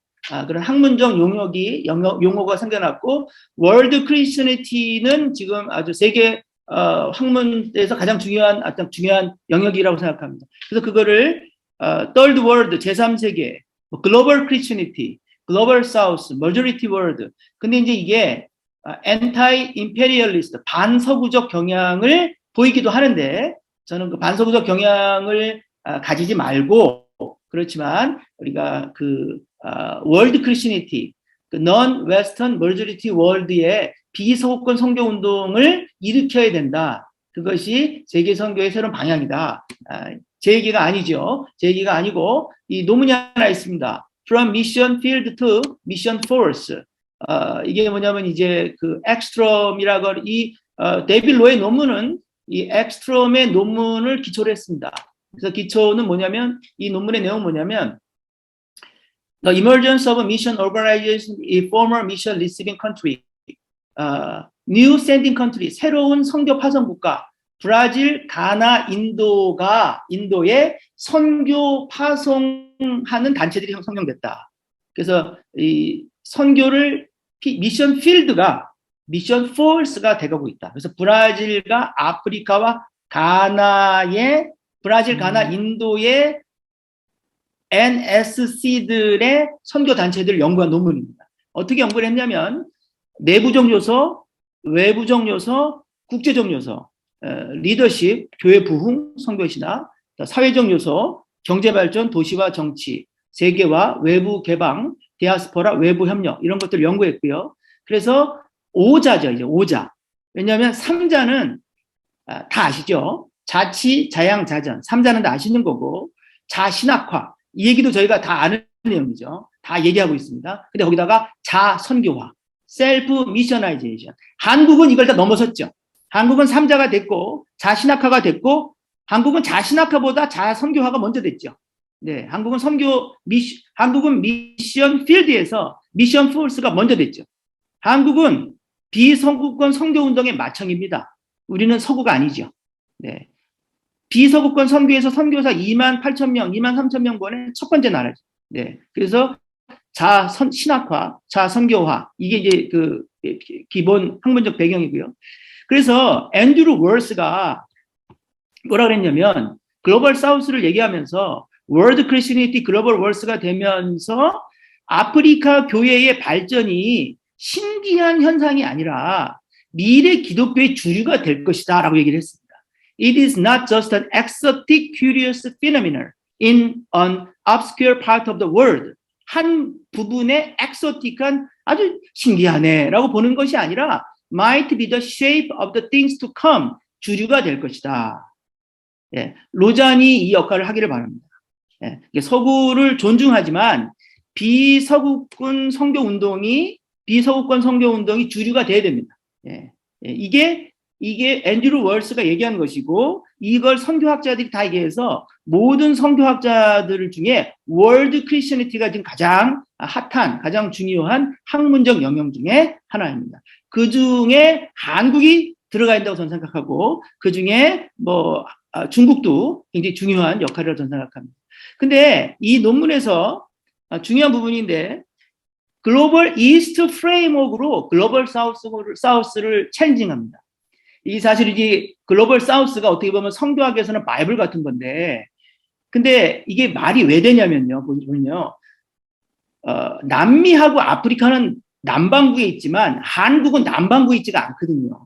[SPEAKER 5] 그런 학문적 용어가 생겨났고 월드 크리스천이티는 지금 아주 세계 학문에서 가장 중요한 영역이라고 생각합니다. 그래서 그거를 Third World 제3세계, 글로벌 크리스천이티, 글로벌 사우스, 머저리티 월드. 근데 이제 이게 엔타이 임페리얼리스트 반서구적 경향을 보이기도 하는데 저는 그 반서구적 경향을 가지지 말고 그렇지만 우리가 그 월드 크리스천이티, 그 non western majority world의 비서구권 선교 운동을 일으켜야 된다. 그것이 세계 선교의 새로운 방향이다. 제 얘기가 아니죠. 제 얘기가 아니고 이 논문이 하나 있습니다. From Mission Field to Mission Force. 이게 뭐냐면 이제 그 엑스트롬이라고 이 데이빗 로의 논문은 이 엑스트롬의 논문을 기초로 했습니다. 그래서 기초는 뭐냐면 이 논문의 내용은 뭐냐면 The emergence of mission organization in former mission receiving country, new sending country, 새로운 선교 파송 국가, 브라질, 가나, 인도에 선교 파송하는 단체들이 선정됐다. 그래서 이 선교를 미션 필드가 미션 포스가 돼가고 있다. 그래서 브라질과 아프리카와 브라질, 가나, 인도의 NSC들의 선교 단체들을 연구한 논문입니다. 어떻게 연구를 했냐면 내부적 요소, 외부적 요소, 국제적 요소, 리더십, 교회 부흥, 선교 신학, 사회적 요소, 경제발전, 도시와 정치, 세계화, 외부 개방, 디아스포라, 외부 협력 이런 것들을 연구했고요. 그래서 5자죠, 이제 5자. 왜냐하면 3자는 다 아시죠? 자치, 자양, 자전. 3자는 다 아시는 거고 자신학화. 이 얘기도 저희가 다 아는 내용이죠. 다 얘기하고 있습니다. 근데 거기다가 자선교화, 셀프 미셔나이제이션. 한국은 이걸 다 넘어섰죠. 한국은 3자가 됐고 자신학화가 됐고 한국은 자신학화보다 자선교화가 먼저 됐죠. 네, 한국은 미션 필드에서 미션 포스가 먼저 됐죠. 한국은 비서구권 선교운동의 마청입니다. 우리는 서구가 아니죠. 네. 비서구권 선교에서 선교사 28,000명, 23,000명 보낸 첫 번째 나라죠. 네. 그래서 신학화, 자선교화, 이게 이제 그 기본 학문적 배경이고요. 그래서 앤드루 월스가 뭐라 그랬냐면 글로벌 사우스를 얘기하면서 월드 크리스천이티 글로벌 월스가 되면서 아프리카 교회의 발전이 신기한 현상이 아니라 미래 기독교의 주류가 될 것이다 라고 얘기를 했습니다. It is not just an exotic, curious phenomenon in an obscure part of the world. 한 부분의 exotic한 아주 신기하네 라고 보는 것이 아니라 might be the shape of the things to come. 주류가 될 것이다. 예, 로잔이 이 역할을 하기를 바랍니다. 예, 서구를 존중하지만 비서구권 선교 운동이 비서구권 선교 운동이 주류가 돼야 됩니다. 예. 예. 이게 앤드류 월스가 얘기한 것이고, 이걸 선교학자들이 다 얘기해서 모든 선교학자들 중에 월드 크리스천리티가 지금 가장 핫한, 가장 중요한 학문적 영역 중에 하나입니다. 그 중에 한국이 들어가야 된다고 저는 생각하고, 그 중에 중국도 굉장히 중요한 역할이라고 저는 생각합니다. 근데 이 논문에서 중요한 부분인데, 글로벌 이스트 프레임워크로 글로벌 사우스를 챌린징합니다. 이 사실 이제 글로벌 사우스가 어떻게 보면 성교학에서는 바이블 같은 건데, 근데 이게 말이 왜 되냐면요, 보면요, 남미하고 아프리카는 남반구에 있지만 한국은 남반구에 있지가 않거든요.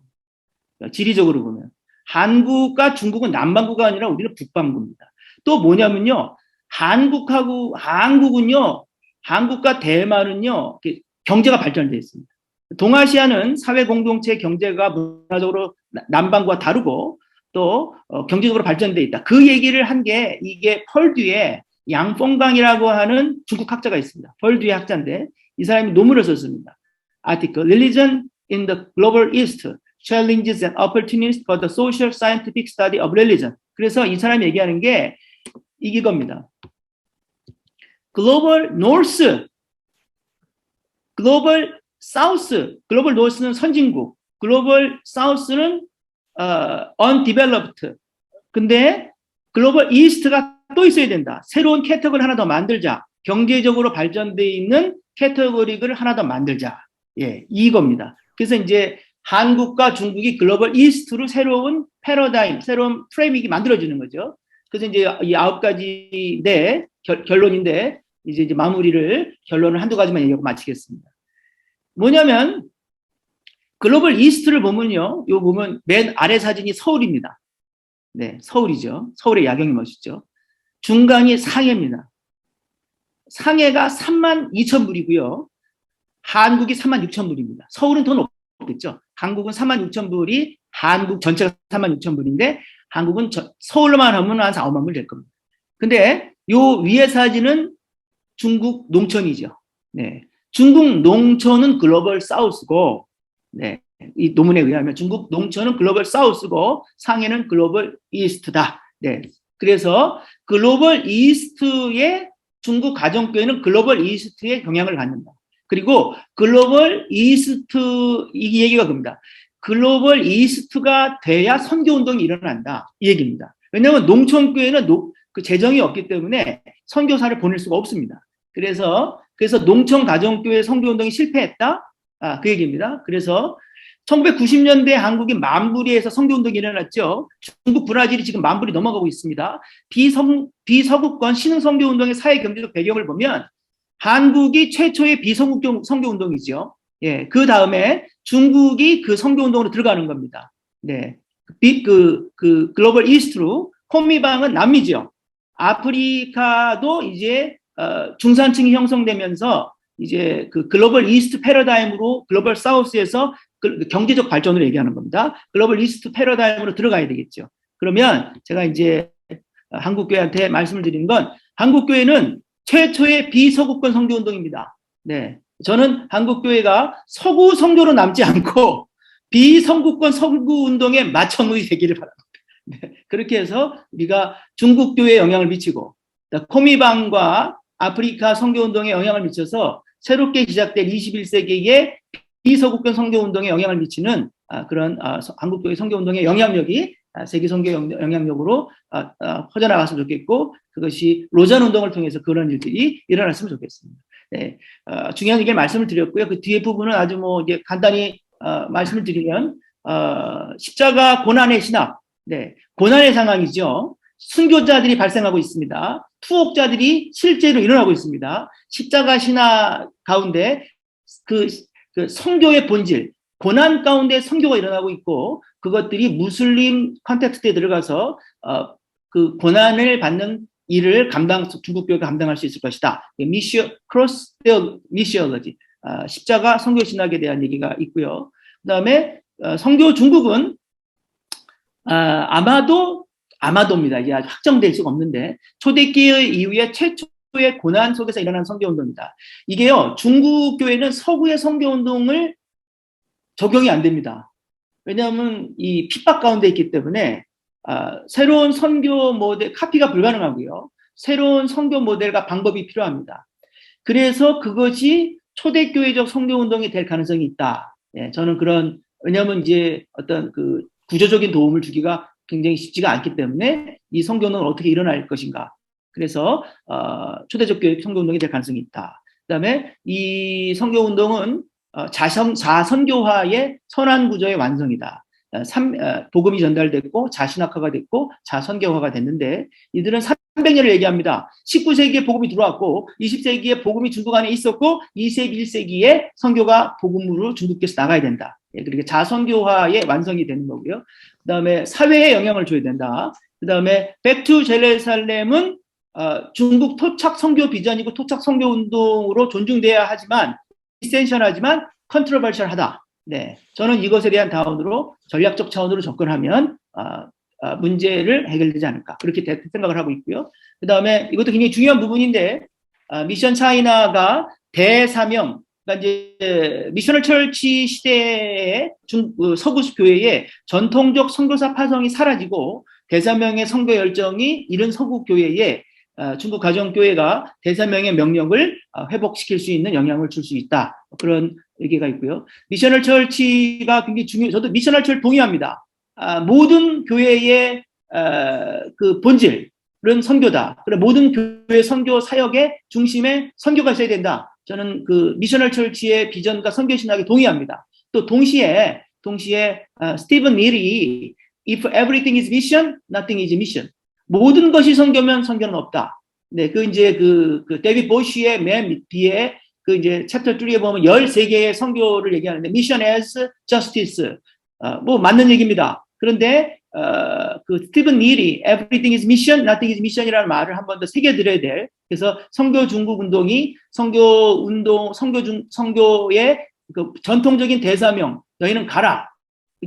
[SPEAKER 5] 지리적으로 보면 한국과 중국은 남반구가 아니라 우리는 북반구입니다. 또 뭐냐면요, 한국은요, 한국과 대만은요, 경제가 발전되어 있습니다. 동아시아는 사회 공동체 경제가 문화적으로 남반구와 다르고 또 경제적으로 발전되어 있다. 그 얘기를 한 게 이게 펄듀의 양펑강이라고 하는 중국 학자가 있습니다. 펄듀의 학자인데 이 사람이 논문을 썼습니다. 아티클 Religion in the Global East, Challenges and Opportunities for the Social Scientific Study of Religion. 그래서 이 사람이 얘기하는 게 이겁니다. 글로벌 노스, 글로벌 사우스, 글로벌 노스는 선진국, 글로벌 사우스는 undeveloped. 근데 글로벌 이스트가 또 있어야 된다. 새로운 캐터고리 하나 더 만들자. 경제적으로 발전되어 있는 캐터고리를 하나 더 만들자. 예, 이겁니다. 그래서 이제 한국과 중국이 글로벌 이스트로 새로운 패러다임, 새로운 프레임이 만들어지는 거죠. 그래서 이제 이 9가지 결론인데 이제 결론을 한두 가지만 얘기하고 마치겠습니다. 뭐냐면 글로벌 이스트를 보면요, 요 보면 맨 아래 사진이 서울입니다. 네, 서울이죠. 서울의 야경이 멋있죠. 중간이 상해입니다. 상해가 32,000불이고요. 한국이 36,000불입니다. 서울은 더 높겠죠. 한국은 36,000불이 한국 전체가 36,000불인데 한국은 서울로만 하면 한 4, 5만 불 될 겁니다. 근데 요 위에 사진은 중국 농촌이죠. 네. 중국 농촌은 글로벌 사우스고, 네. 이 논문에 의하면 중국 농촌은 글로벌 사우스고 상해는 글로벌 이스트다. 네. 그래서 글로벌 이스트의 중국 가정교회는 글로벌 이스트에 영향을 받는다. 그리고 글로벌 이스트, 이 얘기가 그겁니다. 글로벌 이스트가 돼야 선교운동이 일어난다. 이 얘기입니다. 왜냐하면 농촌교회는 그 재정이 없기 때문에 선교사를 보낼 수가 없습니다. 그래서 농촌 가정교회 선교운동이 실패했다. 그 얘기입니다. 그래서 1990년대 한국이 만불위에서 선교운동이 일어났죠. 중국, 브라질이 지금 만불이 넘어가고 있습니다. 비서구권 신흥선교운동의 사회경제적 배경을 보면 한국이 최초의 비서구권 선교운동이죠. 예, 그 다음에 중국이 그 선교운동으로 들어가는 겁니다. 네, 글로벌 이스트로 혼미방은 남미죠. 아프리카도 이제 중산층이 형성되면서 이제 그 글로벌 이스트 패러다임으로 글로벌 사우스에서 경제적 발전을 얘기하는 겁니다. 글로벌 이스트 패러다임으로 들어가야 되겠죠. 그러면 제가 이제 한국교회한테 말씀을 드리는 건 한국교회는 최초의 비서구권 선교운동입니다. 네, 저는 한국교회가 서구 선교로 남지 않고 비서구권 선교운동에 마청이 되기를 바랍니다. 네, 그렇게 해서 우리가 중국교회에 영향을 미치고 코미방과 아프리카 선교운동에 영향을 미쳐서 새롭게 시작된 21세기의 비서구권 선교운동에 영향을 미치는 그런 한국교회 선교운동의 영향력이 세계 선교 영향력으로 퍼져나갔으면 좋겠고 그것이 로잔 운동을 통해서 그런 일들이 일어났으면 좋겠습니다. 네, 중요한 얘기를 말씀을 드렸고요. 그 뒤에 부분은 아주 이제 간단히 말씀을 드리면 십자가 고난의 신학, 네, 고난의 상황이죠. 순교자들이 발생하고 있습니다. 투옥자들이 실제로 일어나고 있습니다. 십자가 신학 가운데 그 선교의 본질, 고난 가운데 선교가 일어나고 있고 그것들이 무슬림 컨텍스트에 들어가서 그 고난을 받는 일을 중국교회가 감당할 수 있을 것이다. 크로스 미시올로지, 십자가 선교 신학에 대한 얘기가 있고요. 그다음에 선교 중국은 아마도입니다. 이게 아직 확정될 수가 없는데 초대기의 이후에 최초의 최초의 고난 속에서 일어난 선교운동이다. 이게요, 중국 교회는 서구의 선교운동을 적용이 안 됩니다. 왜냐하면 이 핍박 가운데 있기 때문에 새로운 선교 모델, 카피가 불가능하고요. 새로운 선교 모델과 방법이 필요합니다. 그래서 그것이 초대교회적 선교운동이 될 가능성이 있다. 예, 저는 왜냐하면 이제 어떤 그 구조적인 도움을 주기가 굉장히 쉽지가 않기 때문에 이 선교운동은 어떻게 일어날 것인가. 그래서 초대적 교회 선교운동이 될 가능성이 있다. 그다음에 이 선교운동은 자선교화의 선한 구조의 완성이다. 복음이 전달됐고 자신학화가 됐고 자선교화가 됐는데 이들은 300년을 얘기합니다. 19세기에 복음이 들어왔고 20세기에 복음이 중국 안에 있었고 21세기에 선교가 복음으로 중국에서 나가야 된다. 그렇게 자선교화의 완성이 되는 거고요. 그 다음에 사회에 영향을 줘야 된다. 그 다음에 백투 제루살렘은 중국 토착 선교 비전이고 토착 선교 운동으로 존중돼야 하지만 이센셜하지만 컨트로버셜하다. 네, 저는 이것에 대한 다운으로 전략적 차원으로 접근하면 문제를 해결되지 않을까 그렇게 생각을 하고 있고요. 그 다음에 이것도 굉장히 중요한 부분인데 미션 차이나가 대사명, 그러니까 이제 미셔널 철치 시대의 서구 교회의 전통적 선교사 파송이 사라지고 대사명의 선교 열정이 이른 서구 교회에 중국 가정교회가 대사명의 명령을 회복시킬 수 있는 영향을 줄 수 있다. 그런 얘기가 있고요. 미셔널 철치가 굉장히 중요해요. 저도 미셔널 철 동의합니다. 모든 교회의 그 본질은 선교다. 그래 모든 교회 선교 사역의 중심에 선교가 있어야 된다. 저는 그 미셔널 철치의 비전과 선교 신학에 동의합니다. 또 동시에 스티븐 밀이 If everything is mission, nothing is mission. 모든 것이 선교면 선교는 없다. 네, 이제 데이비드 보쉬의 맨 뒤에 이제 챕터 3에 보면 13개의 선교를 얘기하는데 mission as justice. 뭐 맞는 얘기입니다. 그런데 스티븐 밀이 everything is mission, nothing is mission이라는 말을 한 번 더 새겨드려야 될. 그래서 선교 중국 운동이 선교의 그 전통적인 대사명, 너희는 가라.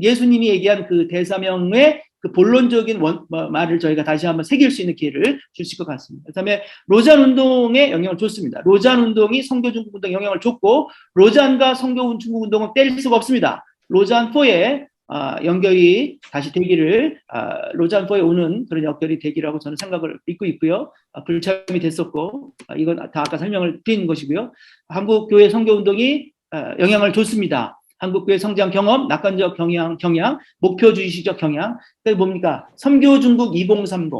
[SPEAKER 5] 예수님이 얘기한 그 대사명의 그 본론적인 말을 저희가 다시 한번 새길 수 있는 기회를 줄 수 있을 것 같습니다. 그다음에 로잔 운동에 영향을 줬습니다. 로잔 운동이 선교 중국 운동에 영향을 줬고 로잔과 선교 중국 운동은 뗄 수가 없습니다. 로잔 4에 연결이 다시 되기를 로잔 4에 오는 그런 연결이 되기라고 저는 생각을 믿고 있고요. 불참이 됐었고 이건 다 아까 설명을 드린 것이고요. 한국 교회 선교 운동이 영향을 줬습니다. 한국교회 성장 경험, 낙관적 경향, 목표주의식 경향. 그게 뭡니까? 선교 중국 2030.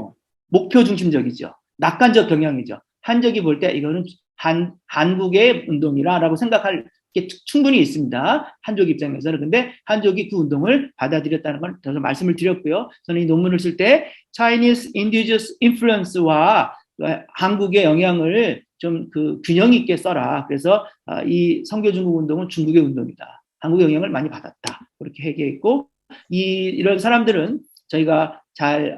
[SPEAKER 5] 목표 중심적이죠. 낙관적 경향이죠. 한적이 볼 때 이거는 한국의 운동이라고 생각할 게 충분히 있습니다. 한족 입장에서는. 근데 한족이 그 운동을 받아들였다는 건 저는 말씀을 드렸고요. 저는 이 논문을 쓸 때 Chinese indigenous influence와 한국의 영향을 좀 그 균형 있게 써라. 그래서 이 선교 중국 운동은 중국의 운동이다. 한국의 영향을 많이 받았다. 그렇게 얘기했고, 이런 사람들은 저희가 잘,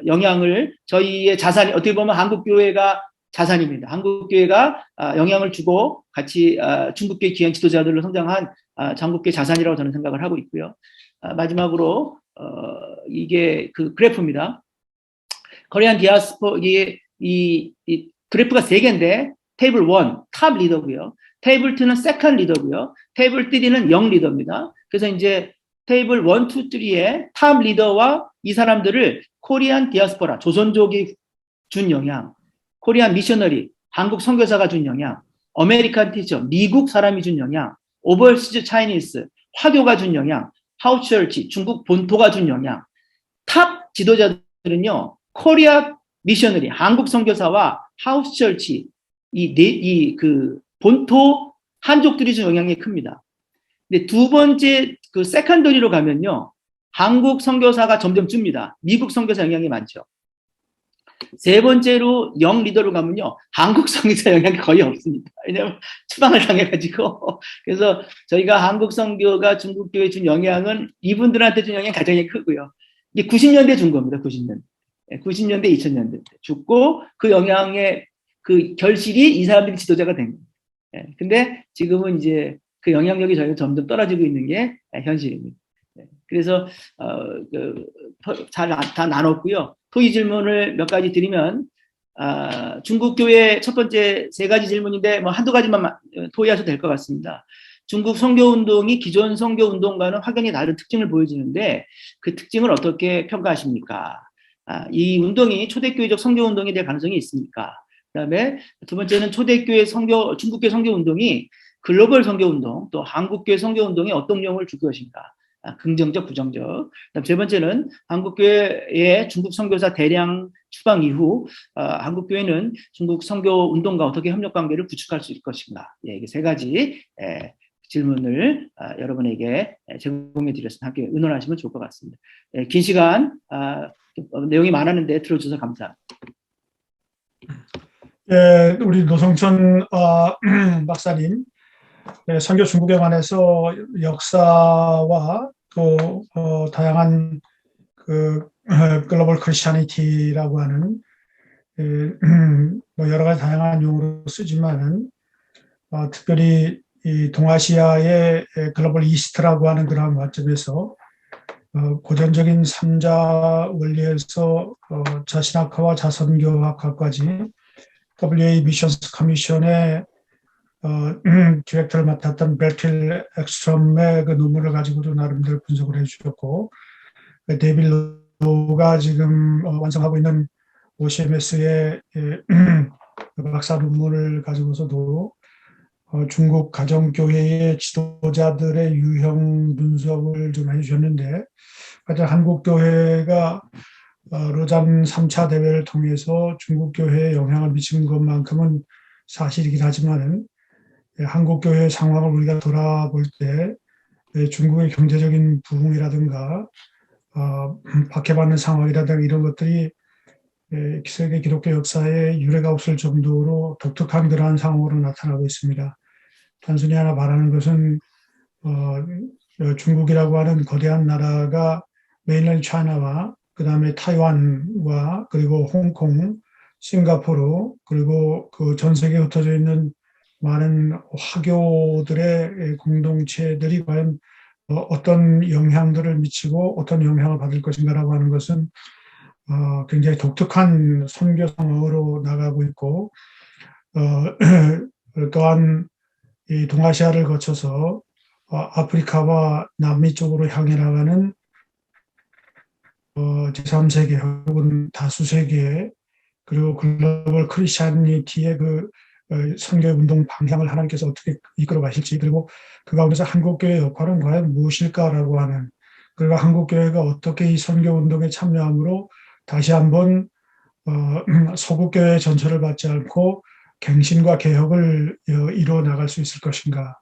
[SPEAKER 5] 영향을, 저희의 자산이, 어떻게 보면 한국교회가 자산입니다. 한국교회가 영향을 주고 같이 중국계 귀한 지도자들로 성장한 한국교회 자산이라고 저는 생각을 하고 있고요. 마지막으로, 이게 그 그래프입니다. 코리안 디아스포, 이 그래프가 3개인데, 테이블 1, 탑 리더고요. 테이블 2는 세컨 리더고요. 테이블 3는 영 리더입니다. 그래서 이제 테이블 1, 2, 3의 탑 리더와 이 사람들을 코리안 디아스포라, 조선족이 준 영향, 코리안 미셔너리, 한국 선교사가 준 영향, 아메리칸 티처, 미국 사람이 준 영향, 오버시즈 차이니스, 화교가 준 영향, 하우스처치, 중국 본토가 준 영향, 탑 지도자들은요, 코리아 미셔너리, 한국 선교사와 하우스처치, 그 본토 한족들이 준 영향이 큽니다. 근데 두 번째 그 세컨더리로 가면요. 한국 선교사가 점점 줍니다. 미국 선교사 영향이 많죠. 세 번째로 영 리더로 가면요. 한국 선교사 영향이 거의 없습니다. 왜냐하면 추방을 당해가지고. 그래서 저희가 한국 선교가 중국 교회에 준 영향은 이분들한테 준 영향이 가장 크고요. 이게 90년대 준 겁니다. 90년대, 2000년대 죽고 그 영향의 그 결실이 이 사람들이 지도자가 된 겁니다. 근데 지금은 이제 그 영향력이 저희가 점점 떨어지고 있는 게 현실입니다. 그래서 다 나눴고요. 토의 질문을 몇 가지 드리면 중국 교회 첫 번째 세 가지 질문인데 뭐 한두 가지만 토의하셔도 될 것 같습니다. 중국 선교운동이 기존 선교운동과는 확연히 다른 특징을 보여주는데 그 특징을 어떻게 평가하십니까? 이 운동이 초대교회적 선교운동이 될 가능성이 있습니까? 그다음에 두 번째는 초대교회 중국교회 선교운동이 글로벌 선교운동 또 한국교회 선교운동에 어떤 영향을 줄 것인가? 긍정적, 부정적. 그다음 세 번째는 한국교회의 중국 선교사 대량 추방 이후 한국교회는 중국 선교운동과 어떻게 협력관계를 구축할 수 있을 것인가? 예, 이게 세 가지 질문을 여러분에게 제공해 드렸습니다. 함께 의논하시면 좋을 것 같습니다. 긴 시간 내용이 많았는데 들어주셔서 감사합니다.
[SPEAKER 1] 예, 우리 노성천 박사님, 선교 중국에 관해서 역사와 또 다양한 그 글로벌 크리스천이티라고 하는 뭐 여러 가지 다양한 용어로 쓰지만은 특별히 이 동아시아의 글로벌 이스트라고 하는 그런 관점에서 고전적인 삼자 원리에서 자신학화와 자선교학화까지 WA 미션스 커미션의 디렉터를 맡았던 베틸 엑스트롬의 그 논문을 가지고도 나름대로 분석을 해주셨고, 데이빌 로가 지금 완성하고 있는 OCMS의 박사 논문을 가지고서도 중국 가정교회의 지도자들의 유형 분석을 좀 해주셨는데, 가장 한국교회가 로잔 3차 대회를 통해서 중국교회에 영향을 미친 것만큼은 사실이긴 하지만 한국교회 상황을 우리가 돌아볼 때 중국의 경제적인 부흥이라든가 박해받는 상황이라든가 이런 것들이 세계 기독교 역사에 유례가 없을 정도로 독특한 그러한 상황으로 나타나고 있습니다. 단순히 하나 말하는 것은 중국이라고 하는 거대한 나라가 메인랜드 차이나와 그 다음에 타이완과 그리고 홍콩, 싱가포르 그리고 그 전 세계에 흩어져 있는 많은 화교들의 공동체들이 과연 어떤 영향들을 미치고 어떤 영향을 받을 것인가라고 하는 것은 굉장히 독특한 선교 상황으로 나가고 있고 또한 이 동아시아를 거쳐서 아프리카와 남미 쪽으로 향해 나가는 제3세계 혹은 다수세계 그리고 글로벌 크리스찬니티의 그 선교 운동 방향을 하나님께서 어떻게 이끌어 가실지 그리고 그 가운데서 한국교회의 역할은 과연 무엇일까라고 하는 그리고 한국교회가 어떻게 이 선교 운동에 참여함으로 다시 한번 서구교회 전철을 받지 않고 갱신과 개혁을 이루어 나갈 수 있을 것인가.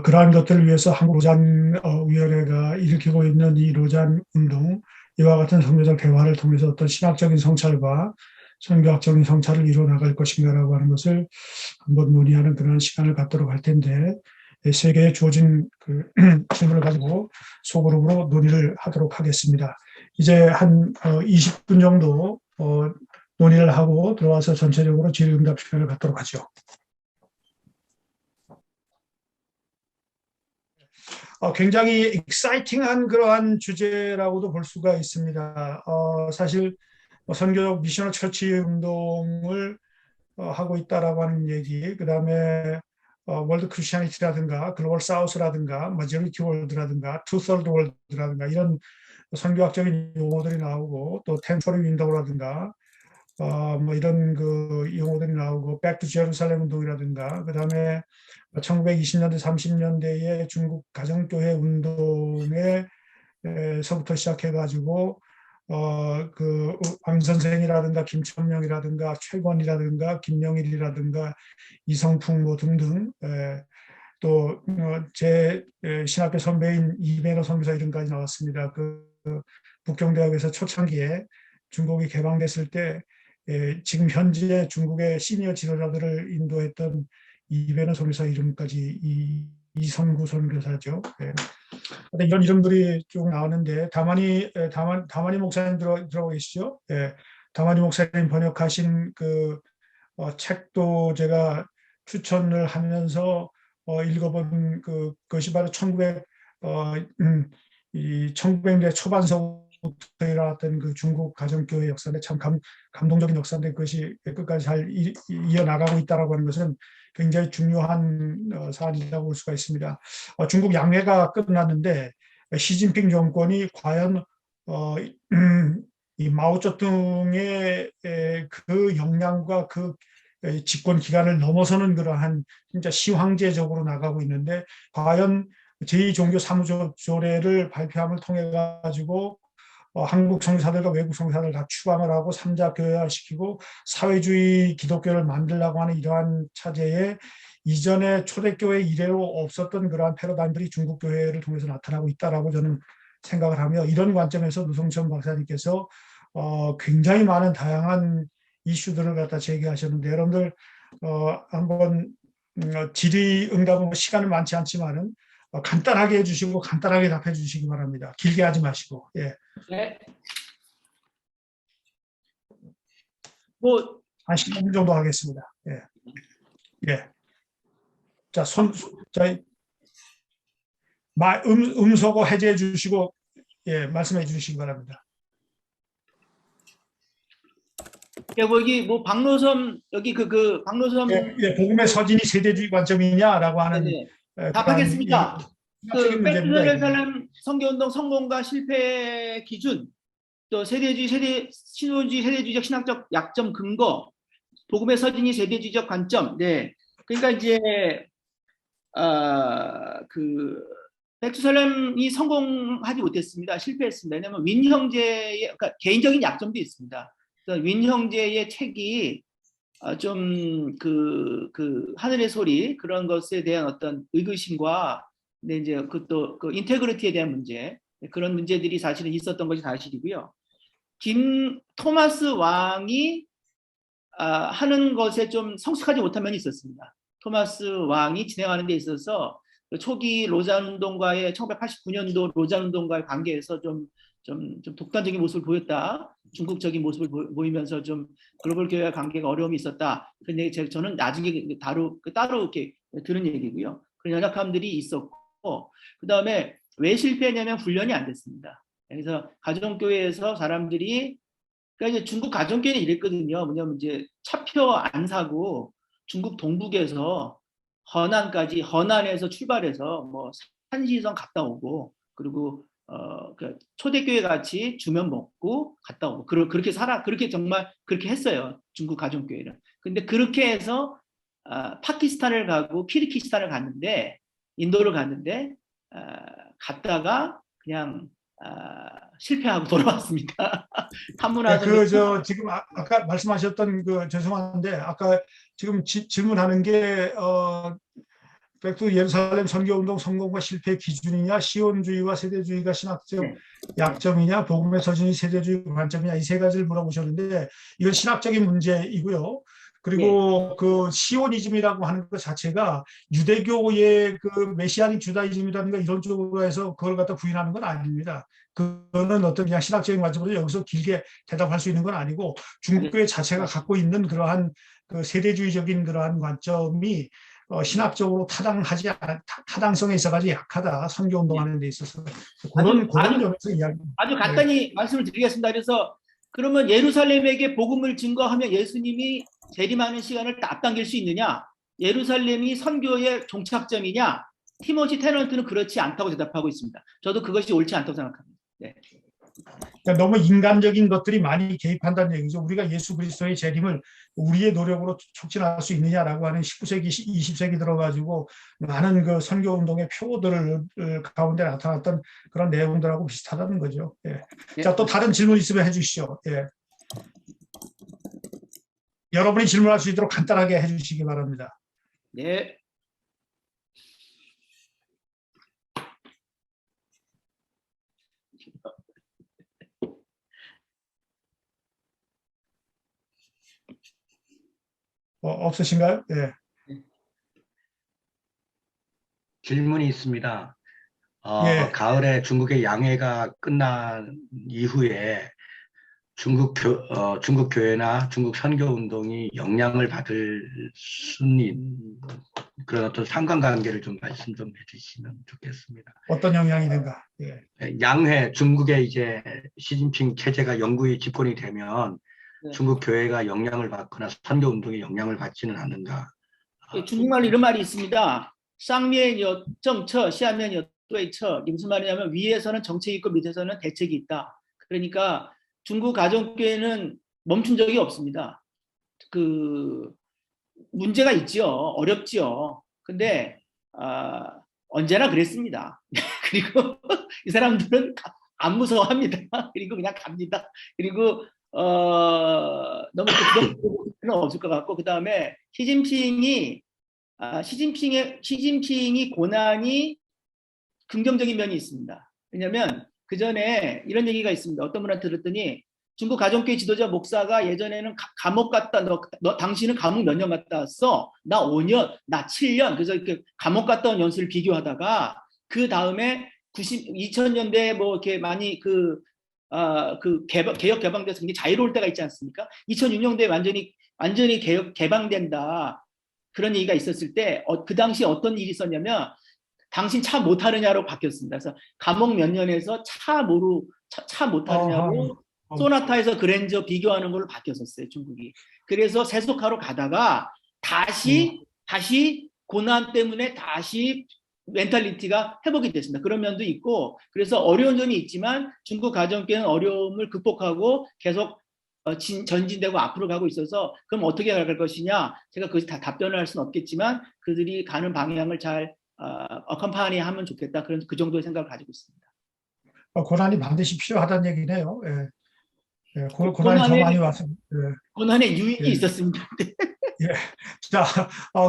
[SPEAKER 1] 그러한 것들을 위해서 한국 로잔 위원회가 일으키고 있는 이 로잔 운동, 이와 같은 선교적 대화를 통해서 어떤 신학적인 성찰과 선교학적인 성찰을 이루어 나갈 것인가라고 하는 것을 한번 논의하는 그런 시간을 갖도록 할 텐데 세계에 주어진 그 질문을 가지고 소그룹으로 논의를 하도록 하겠습니다. 이제 한 20분 정도 논의를 하고 들어와서 전체적으로 질의응답 시간을 갖도록 하죠. 굉장히 익사이팅한 그러한 주제라고도 볼 수가 있습니다. 사실 선교적 미셔널 처치 운동을 하고 있다라고 하는 얘기, 그 다음에 월드 크리스천이티라든가 글로벌 사우스라든가 마조리티 월드라든가 투서드 월드라든가 이런 선교학적인 용어들이 나오고 또 템포리 윈도우라든가 뭐 이런 그 용어들이 나오고 백투 제루살렘 운동이라든가 그 다음에 1920년대 30년대의 중국 가정교회 운동에서부터 시작해가지고 그 왕 선생이라든가 김천명이라든가 최권이라든가 김영일이라든가 이성풍 뭐 등등 또 제 신학교 선배인 이배너 선교사 이름까지 나왔습니다. 그 북경대학에서 초창기에 중국이 개방됐을 때 지금 현재 중국의 시니어 지도자들을 인도했던 이배너 선교사 이름까지 이선구 선교사죠. 근데 이런 이름들이 쭉 나오는데 다만이 목사님 들어가 계시죠? 다만이 목사님 번역하신 그 책도 제가 추천을 하면서 읽어본 그것이 바로 1900년대 초반서부터 일어났던 그 중국 가정교회 역사인데 참 감동적인 역사인데 그것이 끝까지 잘 이어나가고 있다라고 하는 것은 굉장히 중요한 사안이라고 볼 수가 있습니다. 중국 양회가 끝났는데 시진핑 정권이 과연 이 마오쩌둥의 그 역량과 그 집권 기간을 넘어서는 그러한 진짜 시황제적으로 나가고 있는데 과연 제2종교사무조례를 발표함을 통해 가지고 한국 성사들과 외국 성사들 다 추방을 하고 삼자 교회화시키고 사회주의 기독교를 만들려고 하는 이러한 차제에 이전에 초대교회 이래로 없었던 그러한 패러다임들이 중국 교회를 통해서 나타나고 있다라고 저는 생각을 하며 이런 관점에서 노성천 박사님께서 굉장히 많은 다양한 이슈들을 갖다 제기하셨는데 여러분들 한번 질의응답은 시간은 많지 않지만은 간단하게 해주시고 간단하게 답해 주시기 바랍니다. 길게 하지 마시고. 예.
[SPEAKER 5] 네.
[SPEAKER 1] 한 15분 정도 하겠습니다. 예. 예. 자, 음소거 해제해 주시고, 예, 말씀해 주시기 바랍니다.
[SPEAKER 5] 여기 박노섬 여기 박노섬
[SPEAKER 1] 예, 복음의 서진이 세대주의 관점이냐라고 하는
[SPEAKER 5] 답하겠습니다.
[SPEAKER 1] 문제입니다.
[SPEAKER 5] 예루살렘 선교운동 성공과 실패 기준, 또 신혼주의 세대주의적 신학적 약점 근거, 복음의 서진이 세대주의적 관점. 네, 그러니까 이제 예루살렘이 성공하지 못했습니다. 실패했습니다. 왜냐하면 윈 형제의 그러니까 개인적인 약점도 있습니다. 윈 형제의 책이 좀 하늘의 소리 그런 것에 대한 어떤 의구심과 근데 이제 그 인테그리티에 대한 문제 그런 문제들이 사실은 있었던 것이 사실이고요. 토마스 왕이 하는 것에 좀 성숙하지 못한 면이 있었습니다. 토마스 왕이 진행하는 데 있어서 초기 로잔 운동과의 1989년도 로잔 운동과의 관계에서 좀 독단적인 모습을 보였다. 중국적인 모습을 보이면서 좀 글로벌 교회와 관계가 어려움이 있었다. 근데 저는 나중에 따로 이렇게 들은 얘기고요. 그런 연약함들이 있었고, 그 다음에 왜 실패했냐면 훈련이 안 됐습니다. 그래서 가정교회에서 사람들이 그러니까 이제 중국 가정교회는 이랬거든요. 뭐냐면 이제 차표 안 사고 중국 동북에서 허난에서 출발해서 뭐 산시성 갔다 오고 그리고 초대교회 같이 주면 먹고 갔다 오고 그렇게 정말 그렇게 했어요. 중국 가정교회는. 근데 그렇게 해서 파키스탄을 가고 키르기스탄을 갔는데 인도를 갔는데 갔다가 그냥 실패하고 돌아왔습니다.
[SPEAKER 1] 지금 아까 말씀하셨던 죄송한데 아까 지금 질문하는 게 백두 예루살렘 선교운동 성공과 실패의 기준이냐, 시온주의와 세대주의가 신학적 약점이냐, 복음의 서진이 세대주의 관점이냐 이 세 가지를 물어보셨는데 이건 신학적인 문제이고요. 그리고 그 시오니즘이라고 하는 것 자체가 유대교의 메시아닉 주다이즘이라든가 이런 쪽으로 해서 그걸 갖다 부인하는 건 아닙니다. 그거는 어떤 그냥 신학적인 관점으로 여기서 길게 대답할 수 있는 건 아니고 중국교회 자체가 갖고 있는 그러한 세대주의적인 그러한 관점이 신학적으로 타당성에 있어가지고 약하다. 선교운동하는 데 있어서 그런 점에서 이야기.
[SPEAKER 5] 아주 간단히 말씀을 드리겠습니다. 그래서 그러면 예루살렘에게 복음을 증거하며 예수님이 재림하는 시간을 앞당길 수 있느냐? 예루살렘이 선교의 종착점이냐? 티모시 테넌트는 그렇지 않다고 대답하고 있습니다. 저도 그것이 옳지 않다고 생각합니다. 네.
[SPEAKER 1] 그러니까 너무 인간적인 것들이 많이 개입한다는 얘기죠. 우리가 예수 그리스도의 재림을 우리의 노력으로 촉진할 수 있느냐라고 하는 19세기, 20세기 들어가지고 많은 선교운동의 표들을 가운데 나타났던 그런 내용들하고 비슷하다는 거죠. 예. 자, 또 다른 질문 있으면 해주시죠. 예. 여러분이 질문할 수 있도록 간단하게 해주시기 바랍니다.
[SPEAKER 5] 네.
[SPEAKER 1] 없으신가요? 예.
[SPEAKER 6] 질문이 있습니다.
[SPEAKER 1] 예.
[SPEAKER 6] 가을에 중국의 양회가 끝난 이후에 중국 교회나 중국 선교 운동이 영향을 받을 수는 그런 어떤 상관관계를 좀 말씀 좀 해주시면 좋겠습니다.
[SPEAKER 1] 어떤 영향이든가. 예.
[SPEAKER 6] 양회 중국의 이제 시진핑 체제가 영구히 집권이 되면
[SPEAKER 5] 네.
[SPEAKER 6] 중국 교회가 영향을 받거나 선교 운동에 영향을 받지는 않는가.
[SPEAKER 5] 예, 중국말로 이런 말이 있습니다. 쌍면有 政策, 下面有 对策. 무슨 말이냐면 위에서는 정책이 있고 밑에서는 대책이 있다. 그러니까 중국 가정교회는 멈춘 적이 없습니다. 그 문제가 있죠. 어렵죠. 근데 언제나 그랬습니다. 그리고 이 사람들은 안 무서워합니다. 그리고 그냥 갑니다. 그리고 너무 부담스러운 건 없을 것 같고, 그 다음에 시진핑이 고난이 긍정적인 면이 있습니다. 왜냐하면 그 전에 이런 얘기가 있습니다. 어떤 분한테 들었더니 중국 가정교회 지도자 목사가 예전에는 감옥 갔다, 너 당신은 감옥 몇 년 갔다 왔어? 나 5년, 나 7년. 그래서 이렇게 감옥 갔다 온 연수를 비교하다가 그 다음에 2000년대에 뭐 이렇게 많이 개혁 개방돼서 굉장히 자유로울 때가 있지 않습니까? 2006년도에 완전히 개방된다. 그런 얘기가 있었을 때 그 당시 어떤 일이 있었냐면 당신 차 못 타느냐로 바뀌었습니다. 그래서 감옥 몇 년에서 차 못 타느냐로 소나타에서 그랜저 비교하는 걸로 바뀌었었어요, 중국이. 그래서 세속화로 가다가 다시 고난 때문에 다시 멘탈리티가 회복이 됐습니다. 그런 면도 있고, 그래서 어려운 점이 있지만 중국 가정교회는 어려움을 극복하고 계속 전진되고 앞으로 가고 있어서, 그럼 어떻게 갈 것이냐? 제가 그것이 다 답변을 할 수는 없겠지만 그들이 가는 방향을 잘 어컴파니 하면 좋겠다. 그 정도의 생각을 가지고 있습니다.
[SPEAKER 1] 고난이 반드시 필요하다는 얘기네요. 예. 예, 고난이 더 많이 와서. 예.
[SPEAKER 5] 고난의 유인이
[SPEAKER 1] 예.
[SPEAKER 5] 있었습니다.
[SPEAKER 1] 예. 자,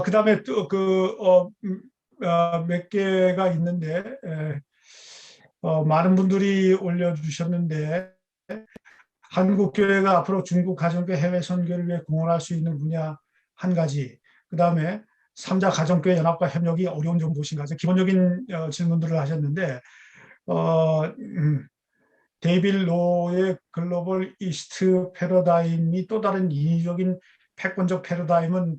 [SPEAKER 1] 그다음에 또 몇 개가 있는데, 많은 분들이 올려주셨는데, 한국 교회가 앞으로 중국 가정교회 해외 선교를 위해 공헌할 수 있는 분야 한 가지. 그다음에 3자 가정교회 연합과 협력이 어려운 점 무엇인가? 기본적인 질문들을 하셨는데, 데이빗 로의 글로벌 이스트 패러다임이 또 다른 인위적인 패권적 패러다임은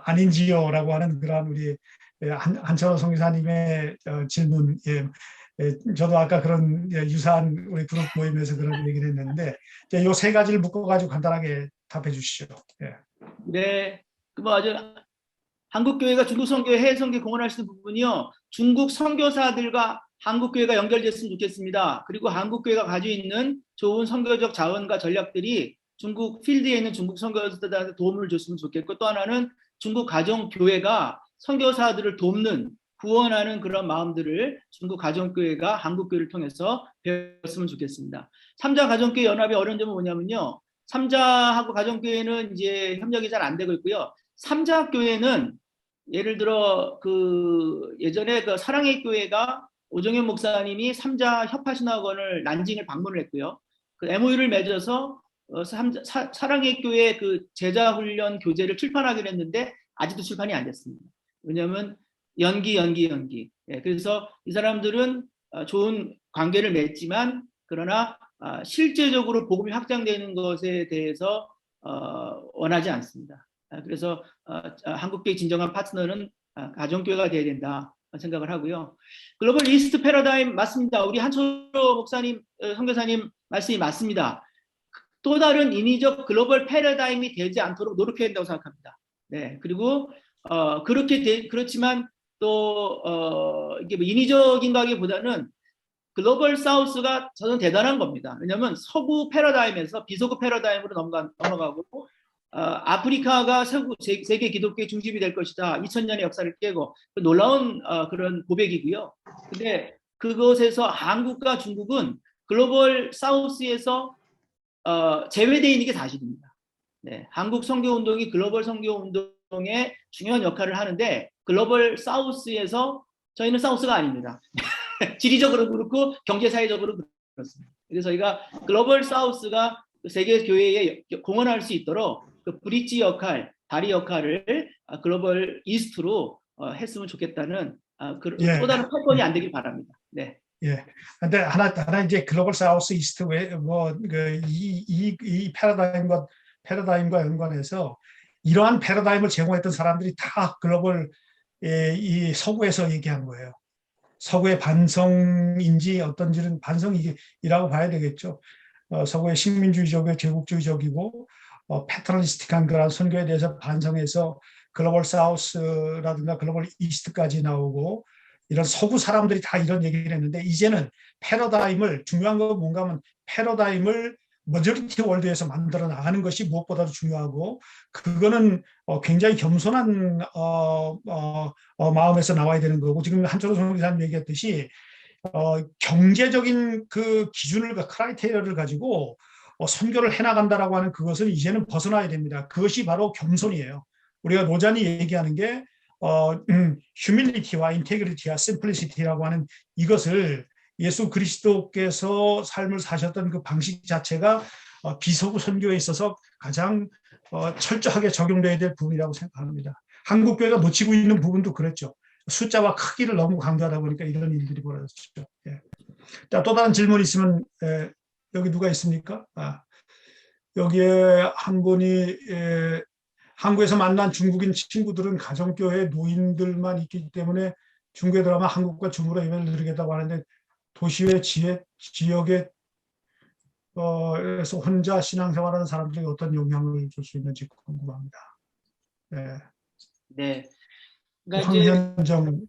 [SPEAKER 1] 아닌지요라고 하는 그러한 우리 한철호 성교사님의 질문. 저도 아까 그런 유사한 우리 그룹 모임에서 그런 얘기를 했는데, 이 세 가지를 묶어가지고 간단하게 답해 주시죠. 예.
[SPEAKER 5] 네, 아주 한국 교회가 중국 선교회 해외 선교 공헌할 수 있는 부분이요, 중국 선교사들과 한국 교회가 연결됐으면 좋겠습니다. 그리고 한국 교회가 가지고 있는 좋은 선교적 자원과 전략들이 중국 필드에 있는 중국 선교사들한테 도움을 줬으면 좋겠고, 또 하나는 중국 가정 교회가 선교사들을 돕는 구원하는 그런 마음들을 중국 가정교회가 한국 교회를 통해서 배웠으면 좋겠습니다. 3자 가정교회 연합의 어려운 점은 뭐냐면요, 3자하고 가정교회는 이제 협력이 잘 안 되고 있고요. 3자 교회는 예를 들어 예전에 사랑의 교회가 오정현 목사님이 3자 협화신학원을 난징을 방문을 했고요. MOU를 맺어서 사랑의 교회 제자훈련 교재를 출판하기로 했는데 아직도 출판이 안 됐습니다. 왜냐하면 연기. 예, 그래서 이 사람들은 좋은 관계를 맺지만, 그러나 실제적으로 복음이 확장되는 것에 대해서 원하지 않습니다. 그래서 한국교회 진정한 파트너는 가정교회가 되어야 된다 생각을 하고요. 글로벌 이스트 패러다임 맞습니다. 우리 한철호 목사님, 선교사님 말씀이 맞습니다. 또 다른 인위적 글로벌 패러다임이 되지 않도록 노력해야 된다고 생각합니다. 네, 그리고 그렇지만 또 이게 인위적인 가기보다는 글로벌 사우스가 저는 대단한 겁니다. 왜냐하면 서구 패러다임에서 비서구 패러다임으로 넘어가고 아프리카가 세계 기독교의 중심이 될 것이다. 2000년의 역사를 깨고, 놀라운 그런 고백이고요. 근데 그것에서 한국과 중국은 글로벌 사우스에서 제외되어 있는 게 사실입니다. 네, 한국 선교운동이 글로벌 선교운동의 중요한 역할을 하는데, 글로벌 사우스에서 저희는 사우스가 아닙니다. 지리적으로 그렇고 경제사회적으로 그렇습니다. 그래서 저희가 글로벌 사우스가 세계 교회에 공헌할 수 있도록 브릿지 역할, 다리 역할을 글로벌 이스트로 했으면 좋겠다는 또 다른 패권이 안 되길 바랍니다. 네.
[SPEAKER 1] 예. 근데 하나 이제 글로벌 사우스 이스트 이 패러다임과 연관해서 이러한 패러다임을 제공했던 사람들이 다 글로벌 이 서구에서 얘기한 거예요. 서구의 반성인지 어떤지는 반성이라고 봐야 되겠죠. 서구의 식민주의적이고 제국주의적이고 패터널리스틱한 그런 선교에 대해서 반성해서 글로벌 사우스라든가 글로벌 이스트까지 나오고 이런 서구 사람들이 다 이런 얘기를 했는데 이제는 패러다임을 중요한 건 뭔가 하면 패러다임을 머저리티 월드에서 만들어 나가는 것이 무엇보다도 중요하고 그거는 굉장히 겸손한 마음에서 나와야 되는 거고 지금 한철호 선교사님 얘기했듯이 경제적인 그 기준을 크라이테리어를 가지고 선교를 해나간다라고 하는 그것은 이제는 벗어나야 됩니다. 그것이 바로 겸손이에요. 우리가 노잔이 얘기하는 게 휴밀리티와 인테그리티와 심플리시티라고 하는 이것을 예수 그리스도께서 삶을 사셨던 그 방식 자체가 비서구 선교에 있어서 가장 철저하게 적용돼야 될 부분이라고 생각합니다. 한국 교회가 놓치고 있는 부분도 그랬죠. 숫자와 크기를 너무 강조하다 보니까 이런 일들이 벌어졌죠. 예. 자, 또 다른 질문 있으면 여기 누가 있습니까? 여기에 한 분이 한국에서 만난 중국인 친구들은 가정교회 노인들만 있기 때문에 중국에 들어가면 한국과 중국으로 예배를 드리겠다고 하는데 도시의 지역에 에서 혼자 신앙생활하는 사람들이 어떤 영향을 줄 수 있는지 궁금합니다. 네.
[SPEAKER 5] 네. 그러니까 이제
[SPEAKER 1] 황현정,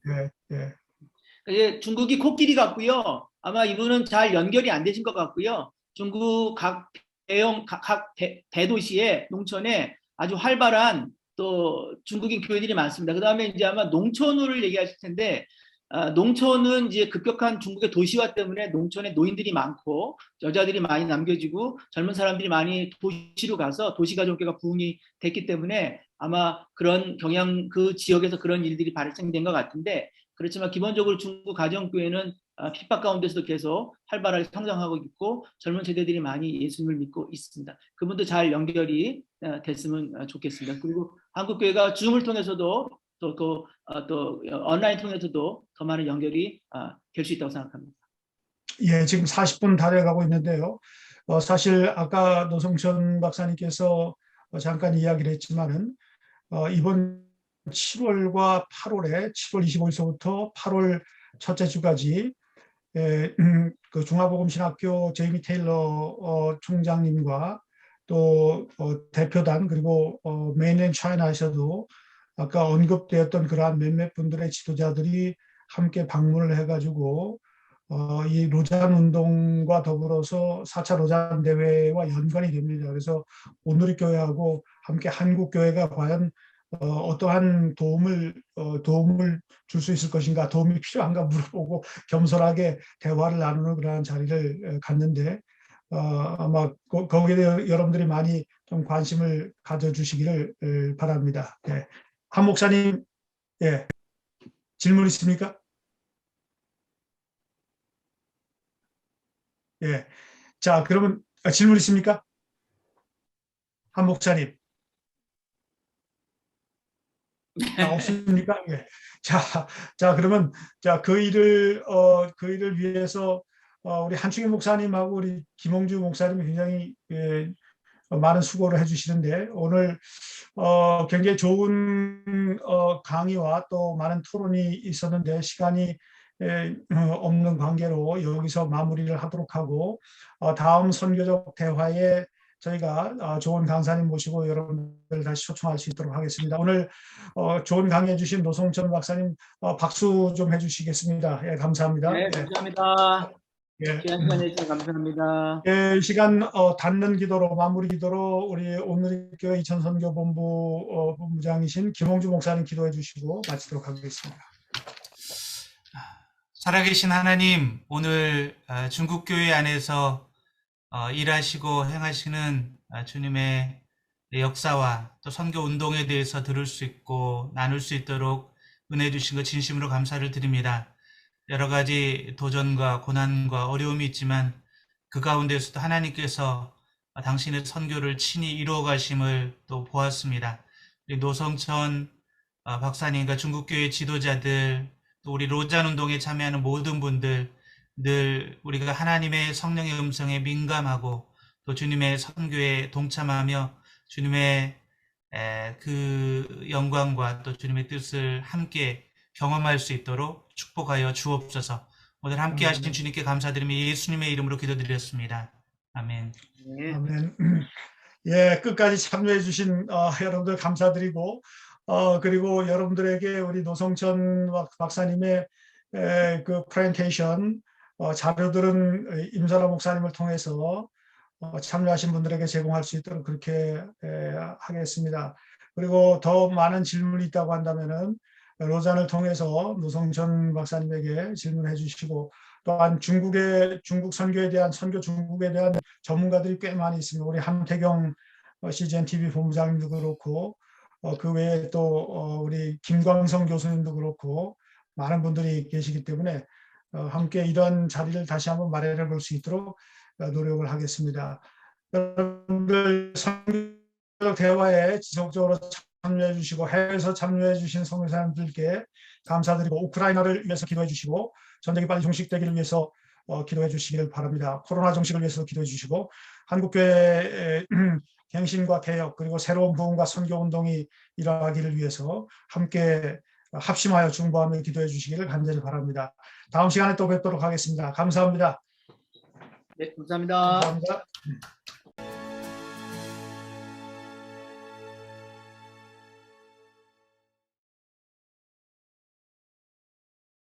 [SPEAKER 5] 이제 중국이 코끼리 같고요. 아마 이분은 잘 연결이 안 되신 것 같고요. 중국 각 대도시에 농촌에 아주 활발한 또 중국인 교회들이 많습니다. 그 다음에 이제 아마 농촌을 얘기하실 텐데 농촌은 이제 급격한 중국의 도시화 때문에 농촌에 노인들이 많고 여자들이 많이 남겨지고 젊은 사람들이 많이 도시로 가서 도시가족교회가 부흥이 됐기 때문에 아마 그런 경향 그 지역에서 그런 일들이 발생된 것 같은데 그렇지만 기본적으로 중국 가정교회는 핍박 가운데서도 계속 활발하게 성장하고 있고 젊은 세대들이 많이 예수님을 믿고 있습니다. 그분도 잘 연결이 됐으면 좋겠습니다. 그리고 한국교회가 줌을 통해서도 또 온라인 통해서도 더 많은 연결이 될 수 있다고 생각합니다.
[SPEAKER 1] 예, 지금 40분 달려가고 있는데요. 사실 아까 노성천 박사님께서 잠깐 이야기를 했지만은 이번 7월과 8월에 7월 25일서부터 8월 첫째 주까지 그 중화복음신학교 제이미 테일러 총장님과 또 대표단 그리고 메인랜드 차이나에서도 아까 언급되었던 그러한 몇몇 분들의 지도자들이 함께 방문을 해가지고 이 로잔 운동과 더불어서 4차 로잔 대회와 연관이 됩니다. 그래서 오누리 교회하고 함께 한국 교회가 과연 어떠한 도움을 줄 수 있을 것인가, 도움이 필요한가 물어보고 겸손하게 대화를 나누는 그러한 자리를 갖는데 아마 거기에 대해 여러분들이 많이 좀 관심을 가져주시기를 바랍니다. 네. 한 목사님, 예, 질문 있습니까? 예, 자 그러면 질문 있습니까? 한 목사님. 없습니까? 예. 자 그러면 그 일을 위해서 우리 한충희 목사님하고 우리 김홍주 목사님이 굉장히 많은 수고를 해주시는데 오늘 굉장히 좋은 강의와 또 많은 토론이 있었는데 시간이 없는 관계로 여기서 마무리를 하도록 하고 다음 선교적 대화에 저희가 좋은 강사님 모시고 여러분들 다시 초청할 수 있도록 하겠습니다. 오늘 좋은 강의해 주신 노성천 박사님 박수 좀 해주시겠습니다. 예, 감사합니다.
[SPEAKER 5] 네, 감사합니다.
[SPEAKER 1] 예.
[SPEAKER 5] 귀한 시간 내주셔서 감사합니다.
[SPEAKER 1] 예, 이 시간 닫는 기도로 마무리 기도로 우리 오늘교회 이천선교본부 본부장이신 김홍주 목사님 기도해 주시고 마치도록 하겠습니다.
[SPEAKER 7] 살아계신 하나님, 오늘 중국교회 안에서 일하시고 행하시는 주님의 역사와 또 선교 운동에 대해서 들을 수 있고 나눌 수 있도록 은혜 주신 것 진심으로 감사를 드립니다. 여러 가지 도전과 고난과 어려움이 있지만 그 가운데서도 하나님께서 당신의 선교를 친히 이루어 가심을 또 보았습니다. 우리 노성천 박사님과 중국교회 지도자들 또 우리 로잔 운동에 참여하는 모든 분들 늘 우리가 하나님의 성령의 음성에 민감하고 또 주님의 선교에 동참하며 주님의 그 영광과 또 주님의 뜻을 함께 경험할 수 있도록 축복하여 주옵소서. 오늘 함께 하신 주님께 감사드리며 예수님의 이름으로 기도드렸습니다. 아멘.
[SPEAKER 5] 네.
[SPEAKER 1] 아멘. 예, 끝까지 참여해 주신 여러분들 감사드리고 그리고 여러분들에게 우리 노성천 박사님의 그 프레젠테이션 자료들은 임선화 목사님을 통해서 참여하신 분들에게 제공할 수 있도록 그렇게 하겠습니다. 그리고 더 많은 질문이 있다고 한다면은 로잔을 통해서 노성천 박사님에게 질문해 주시고, 또한 중국 선교에 대한 중국에 대한 전문가들이 꽤 많이 있습니다. 우리 함태경 CGN TV 본부장님도 그렇고 그 외에 또 우리 김광성 교수님도 그렇고 많은 분들이 계시기 때문에 함께 이런 자리를 다시 한번 마련해 볼 수 있도록 노력을 하겠습니다. 여러분들 선교적 대화에 지속적으로 참여해 주시고 해외에서 참여해 주신 선교사님들께 감사드리고 우크라이나를 위해서 기도해 주시고 전쟁이 빨리 종식되기를 위해서 기도해 주시기를 바랍니다. 코로나 종식을 위해서 기도해 주시고 한국교회의 갱신과 개혁 그리고 새로운 부흥과 선교운동이 일어나기를 위해서 함께 합심하여 중보하며 기도해 주시기를 간절히 바랍니다. 다음 시간에 또 뵙도록 하겠습니다. 감사합니다.
[SPEAKER 5] 네, 감사합니다.
[SPEAKER 1] 감사합니다.